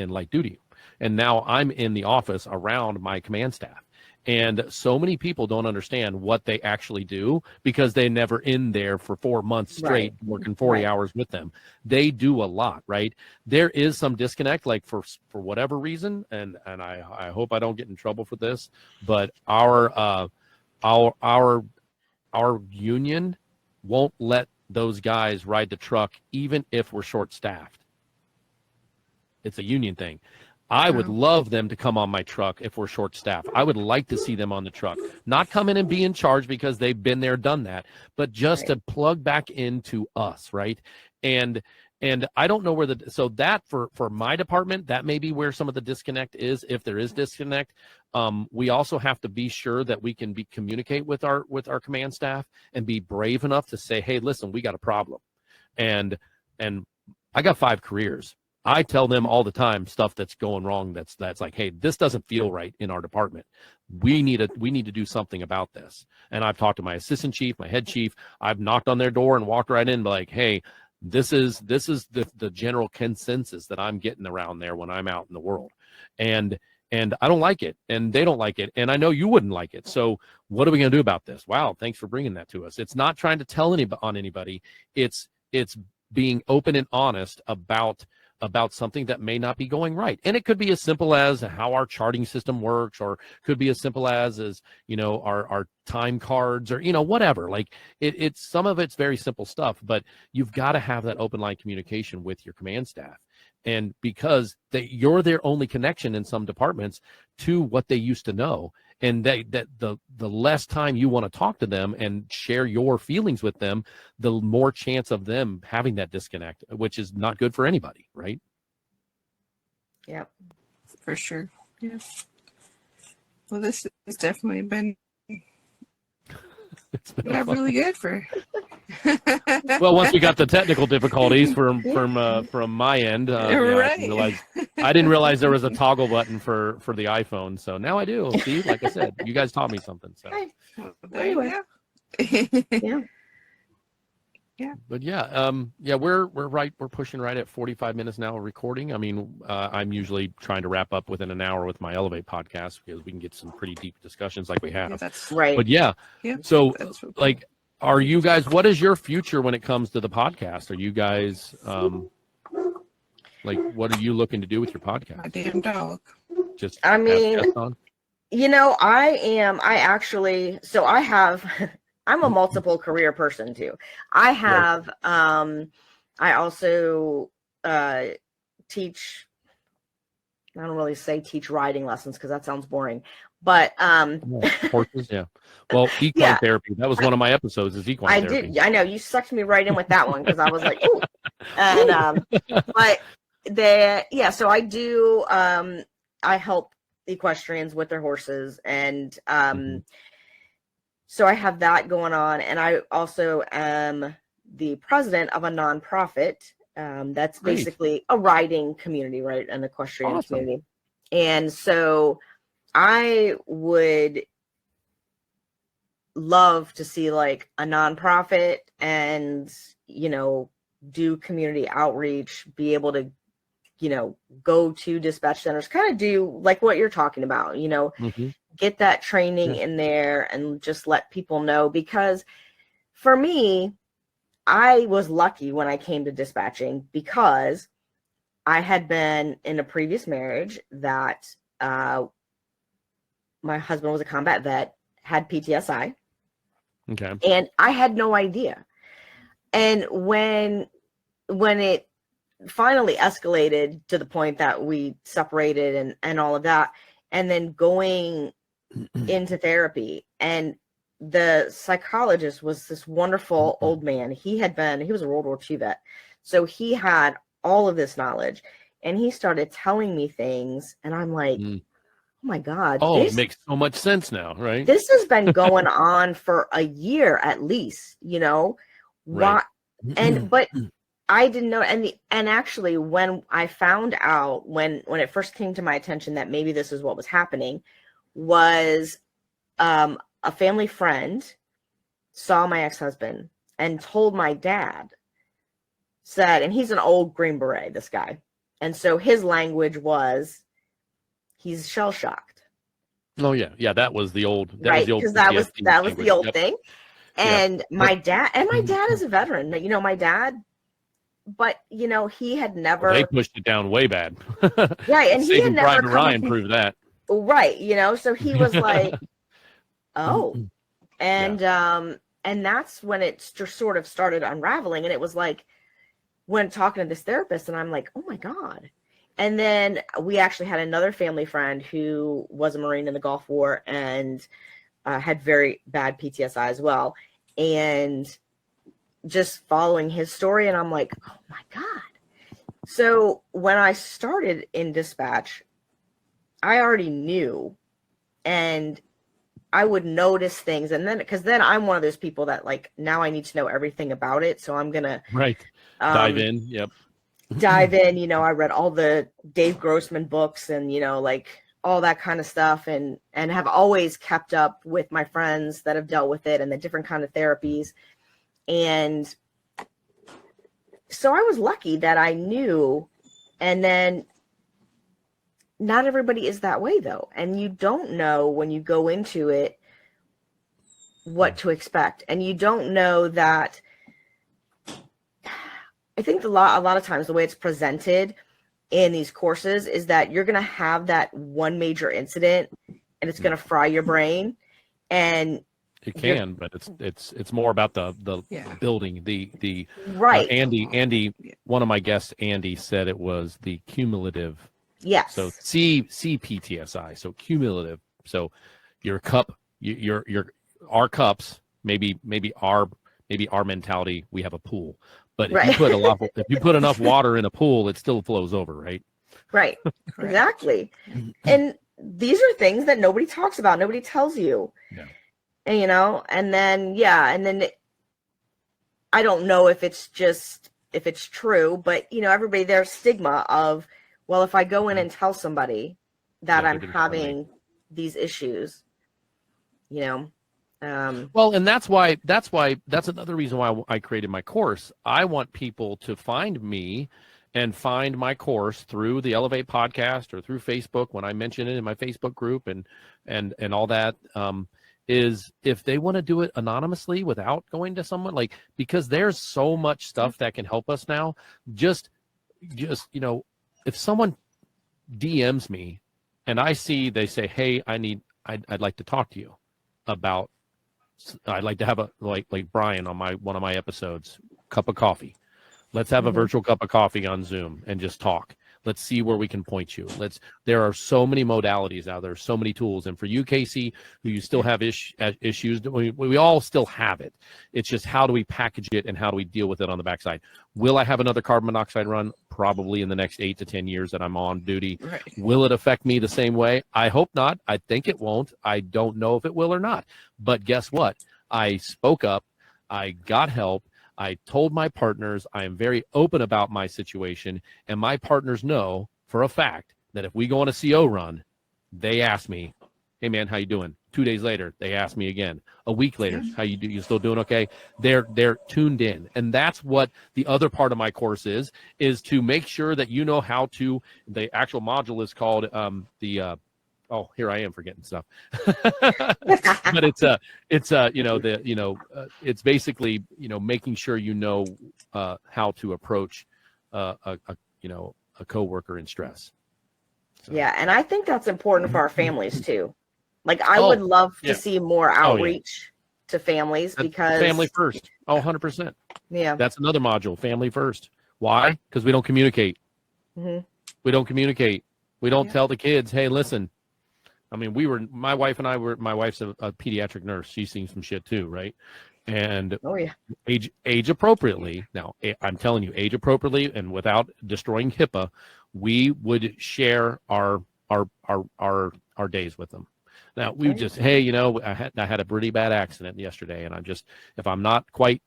light duty. And now I'm in the office around my command staff. And so many people don't understand what they actually do because they're never in there for 4 months straight working 40 hours with them. They do a lot, right? There is some disconnect, like for whatever reason, and I hope I don't get in trouble for this, but our union won't let those guys ride the truck even if we're short-staffed. It's a union thing. I would love them to come on my truck if we're short-staffed. I would like to see them on the truck. Not come in and be in charge because they've been there, done that, but just to plug back into us, right? And I don't know so that for my department, that may be where some of the disconnect is, if there is disconnect. We also have to be sure that we can communicate with our command staff and be brave enough to say, hey, listen, we got a problem. And I got 5 careers. I tell them all the time stuff that's going wrong. That's like, hey, this doesn't feel right in our department. We need to do something about this. And I've talked to my assistant chief, my head chief. I've knocked on their door and walked right in, like, hey, this is the general consensus that I'm getting around there when I'm out in the world, and I don't like it, and they don't like it, and I know you wouldn't like it. So what are we going to do about this? Wow, thanks for bringing that to us. It's not trying to tell anybody. It's being open and honest about something that may not be going right. And it could be as simple as how our charting system works, or could be as simple as our time cards, or whatever. Like it's some of it's very simple stuff, but you've got to have that open line communication with your command staff. And because you're their only connection in some departments to what they used to know, and that the less time you want to talk to them and share your feelings with them, the more chance of them having that disconnect, which is not good for anybody, right? Yeah, For sure. Yeah. Well, this has definitely been not really good for. Well, once we got the technical difficulties from my end, Right. I didn't realize there was a toggle button for the iPhone. So now I do. See, like I said, you guys taught me something. So There you go. yeah. but we're pushing right at 45 minutes now of recording. I mean, I'm usually trying to wrap up within an hour with my Elevate podcast, because we can get some pretty deep discussions like we have. That's Right. But so like, are you guys, what is your future when it comes to the podcast? Are you guys like, what are you looking to do with your podcast? my damn dog. Just I mean, have guests on? I'm a multiple career person too. I have, I also teach, I don't really say teach riding lessons because that sounds boring, but horses, yeah. Well, equine therapy. That was one of my episodes, is equine therapy. I know you sucked me right in with that one, because I was like, ooh. And so I do, I help equestrians with their horses, and so I have that going on, and I also am the president of a nonprofit that's basically a riding community, right? An equestrian community. And so I would love to see like a nonprofit and, do community outreach, be able to, go to dispatch centers, kind of do like what you're talking about, get that training in there and just let people know. Because for me, I was lucky when I came to dispatching, because I had been in a previous marriage that my husband was a combat vet, had PTSD. Okay. And I had no idea. And when it finally escalated to the point that we separated and all of that, and then going into therapy, and the psychologist was this wonderful old man. He was a World War II vet. So he had all of this knowledge, and he started telling me things, and I'm like, oh my God. It makes so much sense now, right? This has been going on for a year at least, Right. But I didn't know. And actually, when I found out, when it first came to my attention that maybe this is what was happening, was a family friend saw my ex-husband and told my dad, and he's an old Green Beret, this guy. And so his language was, he's shell-shocked. Oh yeah. Yeah. That was the old, Because that was the old thing. And my dad is a veteran, my dad, but he had never, they pushed it down way bad. Right. And he had never Private Ryan proved that. Right. So he was like, oh, and that's when it sort of started unraveling. And it was like, when talking to this therapist, and I'm like, oh my God. And then we actually had another family friend who was a Marine in the Gulf War and had very bad PTSD as well. And just following his story, and I'm like, oh my God. So when I started in dispatch, I already knew, and I would notice things. And then, because then I'm one of those people that like, now I need to know everything about it. So I'm going to dive in. Yep. dive in. You know, I read all the Dave Grossman books and, you know, like all that kind of stuff, and have always kept up with my friends that have dealt with it and the different kind of therapies. And so I was lucky that I knew, and then not everybody is that way though. And you don't know when you go into it what to expect. And you don't know that. I think a lot of times the way it's presented in these courses is that you're going to have that one major incident and it's going to fry your brain. And it can, but it's more about the building, the right. Andy, one of my guests, Andy, said it was the cumulative. Yes. So CPTSI. So cumulative. So your cup, our cups, maybe our mentality, we have a pool. But if you put enough water in a pool, it still flows over, right? Right. Exactly. And these are things that nobody talks about. Nobody tells you. Yeah. And, you know, and then I don't know if it's true, but you know, everybody, there's stigma of, well, if I go in and tell somebody that I'm having these issues, you know. Well, and that's another reason why I created my course. I want people to find me and find my course through the Elevate podcast or through Facebook when I mention it in my Facebook group and all that. Is if they want to do it anonymously without going to someone, like, because there's so much stuff that can help us now. Just you know, if someone DMs me and I see they say, hey, I'd like to talk to you about, I'd like to have a like Brian on one of my episodes, cup of coffee. Let's have a virtual cup of coffee on Zoom and just talk. Let's see where we can point you. There are so many modalities out there, so many tools. And for you, Kasey, who you still have issues, we all still have it. It's just how do we package it and how do we deal with it on the backside? Will I have another carbon monoxide run? Probably in the next 8 to 10 years that I'm on duty. Right. Will it affect me the same way? I hope not. I think it won't. I don't know if it will or not. But guess what? I spoke up. I got help. I told my partners I am very open about my situation, and my partners know for a fact that if we go on a CO run, they ask me, hey man, how you doing? 2 days later, they ask me again. A week later, how you do? You still doing okay? They're tuned in. And that's what the other part of my course is to make sure that you know how to, the actual module is called oh, here I am forgetting stuff. But it's basically, you know, making sure you know how to approach a coworker in stress. So. Yeah, and I think that's important for our families too. Like I would love to see more outreach to families because family first. Oh, 100%. Yeah. That's another module, family first. Why? Because we don't communicate. Mm-hmm. We don't communicate. We don't tell the kids, hey, listen. I mean, my wife's a pediatric nurse. She's seen some shit too, right? And age appropriately. Now, I'm telling you, age appropriately and without destroying HIPAA, we would share our days with them. Now, we would just, hey, you know, I had a pretty bad accident yesterday, and if I'm not quite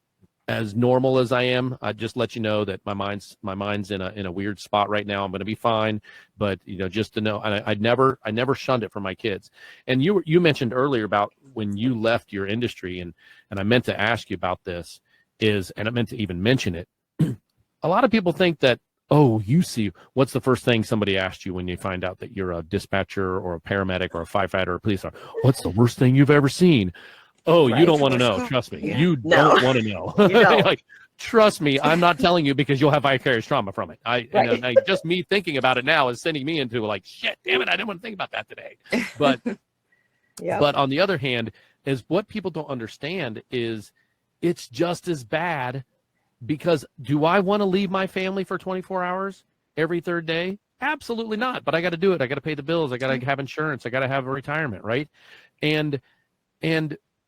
as normal as I am, I just let you know that my mind's in a weird spot right now. I'm going to be fine, but you know, just to know, and I never shunned it for my kids. And you mentioned earlier about when you left your industry, and I meant to ask you about this and I meant to even mention it. A lot of people think that, oh, you see, what's the first thing somebody asked you when you find out that you're a dispatcher or a paramedic or a firefighter or a police officer? What's the worst thing you've ever seen? Oh, right. You don't want to know. Trust me. Yeah. You don't want to know. Like, trust me. I'm not telling you because you'll have vicarious trauma from it. Just me thinking about it now is sending me into like, shit, damn it. I didn't want to think about that today. But, but on the other hand, is what people don't understand is it's just as bad, because do I want to leave my family for 24 hours every third day? Absolutely not. But I got to do it. I got to pay the bills. I got to have insurance. I got to have a retirement. Right. And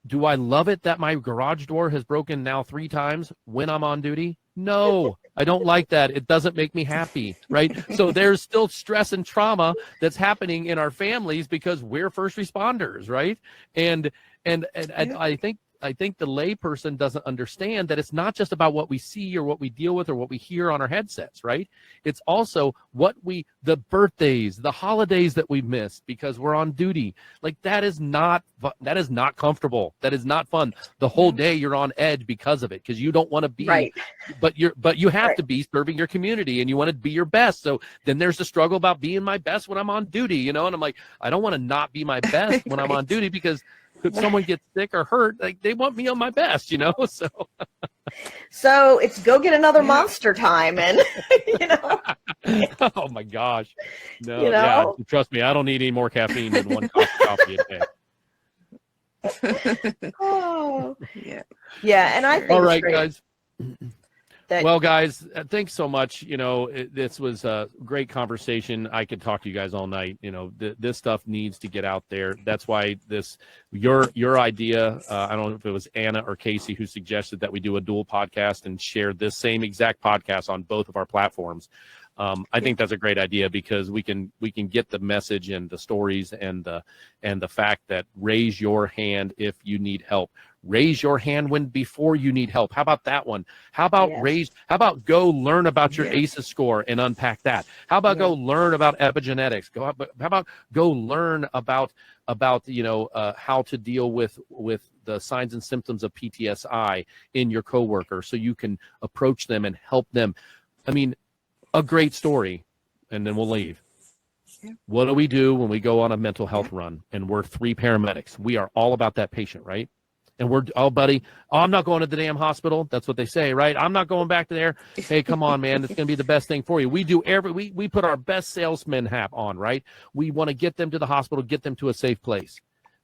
do I love it that my garage door has broken now 3 times when I'm on duty? No, I don't like that. It doesn't make me happy, right? So there's still stress and trauma that's happening in our families because we're first responders, right? And I think I think the layperson doesn't understand that it's not just about what we see or what we deal with or what we hear on our headsets, right? It's also the birthdays, the holidays that we missed because we're on duty. Like that is not comfortable. That is not fun. The whole day you're on edge because of it, because you don't want to be, Right. but you have to be serving your community and you want to be your best. So then there's the struggle about being my best when I'm on duty, you know? And I'm like, I don't want to not be my best when I'm on duty, because if someone gets sick or hurt, like they want me on my best, you know? So it's go get another Monster time, and you know. Oh my gosh. No, You know? yeah, trust me, I don't need any more caffeine than one cup of coffee a day. Oh. Yeah. Yeah, and I think All it's right, great guys. that Well, guys, thanks so much. You know, this was a great conversation. I could talk to you guys all night. You know, this stuff needs to get out there. That's why your idea, I don't know if it was Anna or Kasey who suggested that we do a dual podcast and share this same exact podcast on both of our platforms. I think that's a great idea, because we can get the message and the stories and the fact that raise your hand if you need help. Raise your hand before you need help. How about that one? How about how about go learn about your ACEs score and unpack that? How about go learn about epigenetics? How about go learn about how to deal with the signs and symptoms of PTSD in your coworker, so you can approach them and help them. I mean, a great story, and then we'll leave. What do we do when we go on a mental health run and we're 3 paramedics? We are all about that patient, right? And we're, buddy, I'm not going to the damn hospital. That's what they say, right? I'm not going back to there. Hey, come on, man. It's going to be the best thing for you. We do we put our best salesman hat on, right? We want to get them to the hospital, get them to a safe place.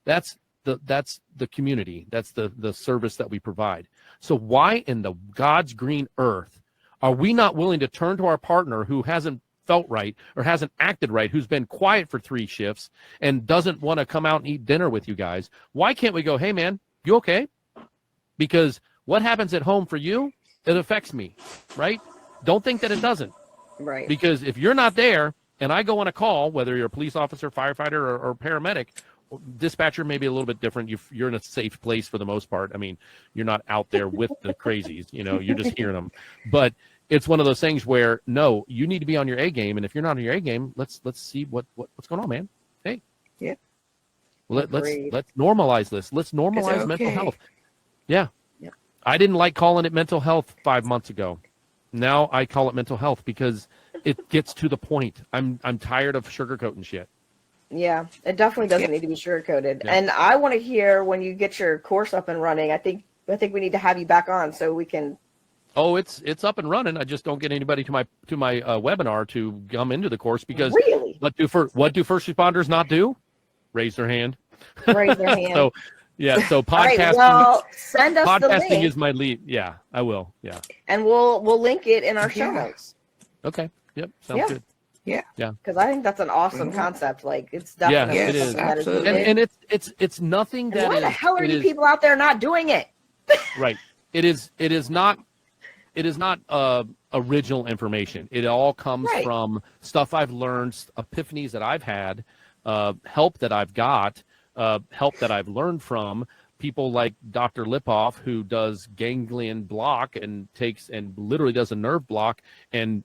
That's the community. That's the service that we provide. So why in the God's green earth are we not willing to turn to our partner who hasn't felt right or hasn't acted right, who's been quiet for 3 shifts and doesn't want to come out and eat dinner with you guys? Why can't we go, hey, man, you okay? Because what happens at home for you, it affects me, right? Don't think that it doesn't. right. Because if you're not there and I go on a call, whether you're a police officer, firefighter, or paramedic, dispatcher may be a little bit different. You're in a safe place for the most part. I mean, you're not out there with the crazies, you know, you're just hearing them. But it's one of those things where, no, you need to be on your A game. And if you're not on your A game, let's see what's going on, man. Hey. Yeah. Let's normalize this. Let's normalize mental health. Yeah. Yep. I didn't like calling it mental health 5 months ago. Now I call it mental health because it gets to the point. I'm tired of sugarcoating shit. Yeah, it definitely doesn't need to be sugarcoated. Yeah. And I want to hear when you get your course up and running. I think we need to have you back on so we can. Oh, it's up and running. I just don't get anybody to my webinar to come into the course, because Really? what do first responders not do? Raise their hand. Raise their hand. So so podcasting. All right, well, send us the Podcasting link, is my lead. Yeah, I will. Yeah. and we'll link it in our show notes. Okay. Yep. Sounds good. Yeah. Yeah. Because I think that's an awesome concept. Like, it's definitely it is. something that is Absolutely. needed. And it's nothing that Why is. the hell are it you is- people out there not doing it? Right. It is not original information. It all comes from stuff I've learned, epiphanies that I've had, help that I've got, help that I've learned from people like Dr. Lipoff, who does ganglion block and literally does a nerve block and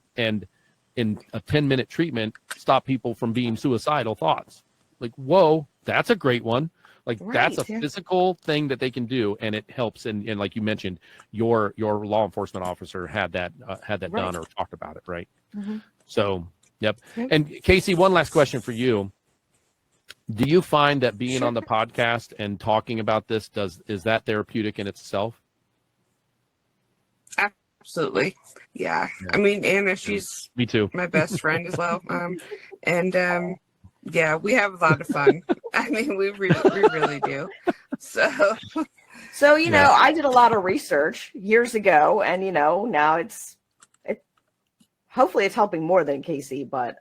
in a 10-minute treatment stop people from being suicidal thoughts. Like, whoa, that's a great one. Like, that's a physical thing that they can do, and it helps. And like you mentioned, your law enforcement officer had that done or talked about it, right? Mm-hmm. So, yep. And Kasey, one last question for you. Do you find that being on the podcast and talking about this is that therapeutic in itself? Absolutely. Yeah. I mean, Anna, she's Me too. my best friend as well. Yeah, we have a lot of fun. I mean, we really do. So you know, I did a lot of research years ago, and now hopefully it's helping more than Kasey, but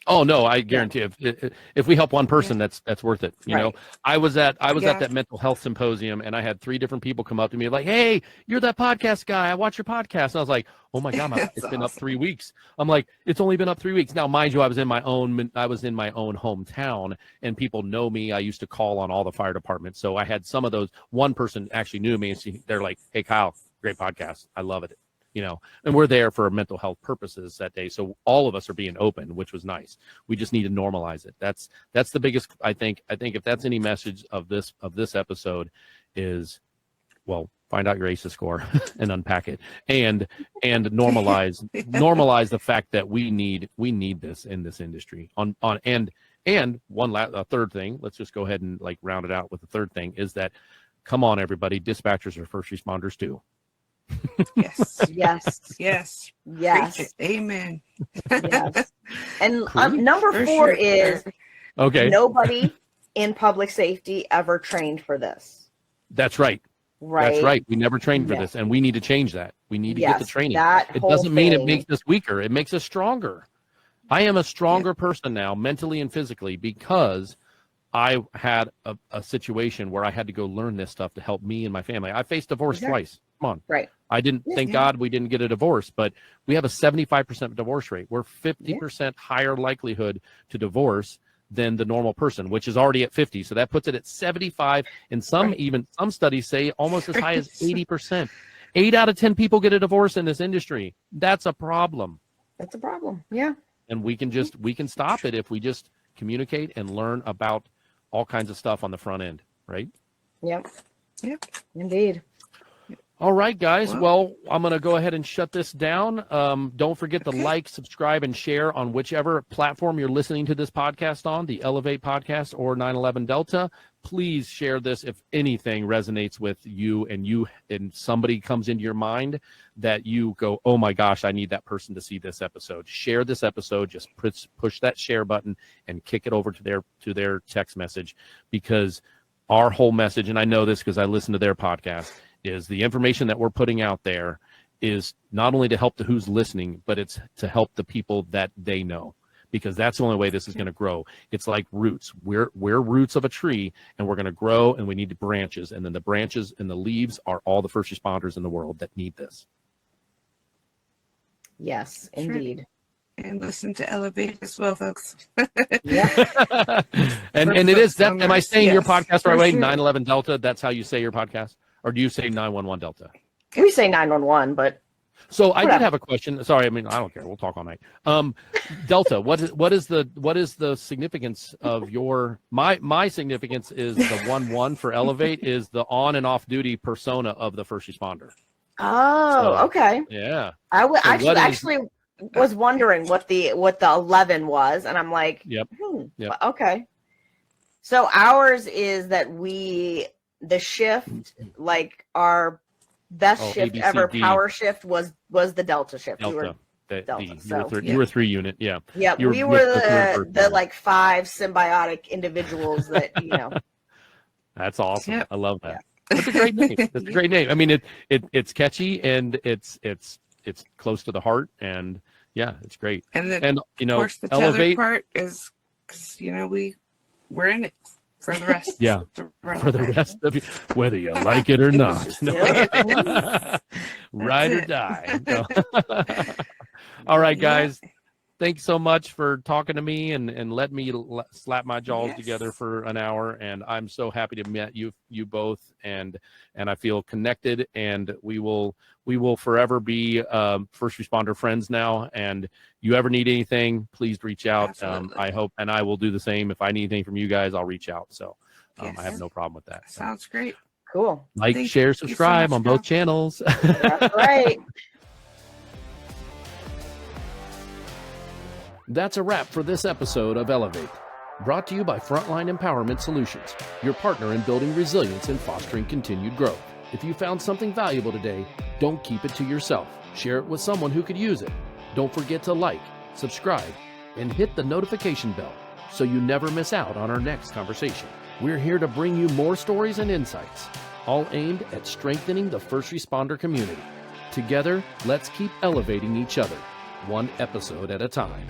Oh no, I guarantee if we help one person, that's worth it. You know, Right. I was at Yeah. that mental health symposium, and I had 3 different people come up to me like, "Hey, you're that podcast guy. I watch your podcast." And I was like, "Oh my god, That's it's been up awesome. 3 weeks." I'm like, "It's only been up 3 weeks." Now, mind you, I was in my own hometown, and people know me. I used to call on all the fire departments, so I had some of those. One person actually knew me, and they're like, "Hey, Kyle, great podcast. I love it." You know, and we're there for mental health purposes that day, so all of us are being open, which was nice. We just need to normalize it. That's the biggest. I think if that's any message of this episode is, well, find out your ACEs score and unpack it, and normalize the fact that we need this in this industry. And a third thing. Let's just go ahead and like round it out with the third thing is that, come on, everybody, dispatchers are first responders too. Yes. Yes. Yes. Yes. Preach it. Amen. Yes. And Cool. number For 4 sure. is Okay, nobody in public safety ever trained for this. that's right. Right. That's right. We never trained for Yeah. this, and we need to change that. We need to get the Yes, training. that It whole doesn't mean it thing. makes us weaker. It makes us stronger. I am a stronger person now, mentally and physically, because I had a situation where I had to go learn this stuff to help me and my family. I faced divorce Exactly. twice. Come on. Right. I didn't, thank Yeah. God we didn't get a divorce, but we have a 75% divorce rate. We're 50% higher likelihood to divorce than the normal person, which is already at 50. So that puts it at 75. And some studies say almost as high as 80%. 8 out of 10 people get a divorce in this industry. That's a problem. That's a problem. Yeah. And we can stop it if we just communicate and learn about all kinds of stuff on the front end, right? Yep. Yep. Indeed. All right, guys. Well, I'm going to go ahead and shut this down. Don't forget to like, subscribe, and share on whichever platform you're listening to this podcast on, the Elevate podcast or 9/11 Delta. Please share this if anything resonates with you and somebody comes into your mind that you go, oh my gosh, I need that person to see this episode. Share this episode. Just push that share button and kick it over to their text message, because our whole message, and I know this because I listen to their podcast, is the information that we're putting out there is not only to help the who's listening, but it's to help the people that they know, because that's the only way this is going to grow. It's like roots. We're roots of a tree, and we're going to grow, and we need branches, and then the branches and the leaves are all the first responders in the world that need this. Yes, Sure. indeed. And listen to Elevate as well, folks. Yeah. and it is that. Am I saying your Yes, podcast right for away? sure. 9/11 Delta. That's how you say your podcast, or do you say 911 Delta? We say 911, but So I did Whatever. have a question. Sorry, I mean I don't care. We'll talk all night. Delta. What is the significance of your my significance is the 1-1 for Elevate is the on and off duty persona of the first responder. oh, So- okay. Yeah. I So what is- actually was wondering what the 11 was, and I'm like, Yep. Yep. Okay. So ours is that the shift, like our best Oh, shift ABCD. ever, power shift was the Delta shift. We were, Delta. Delta, You were 3 unit. Yeah. yeah, You were we with were the third the person. like 5 symbiotic individuals that That's awesome. Yep. I love that. That's a great name. That's a great name. I mean, it's catchy and it's close to the heart, and yeah, it's great. And then, And of course, the tether Elevate. part is, because, we're in it for the rest. Yeah, for the rest of you, whether you like it or not. No. Ride or it. die. No. All right, guys. Thanks so much for talking to me and let me slap my jaws Yes. together for an hour. And I'm so happy to meet you both, and I feel connected. And we will forever be first responder friends now. And you ever need anything, please reach out. Absolutely. I hope, and I will do the same. If I need anything from you guys, I'll reach out. So Yes. I have no problem with that. So, Sounds great. cool. like, Thank share, you so subscribe much, on both Kyle. channels. That's right. That's a wrap for this episode of Elevate, brought to you by Frontline Empowerment Solutions, your partner in building resilience and fostering continued growth. If you found something valuable today, don't keep it to yourself. Share it with someone who could use it. Don't forget to like, subscribe, and hit the notification bell so you never miss out on our next conversation. We're here to bring you more stories and insights, all aimed at strengthening the first responder community. Together, let's keep elevating each other, one episode at a time.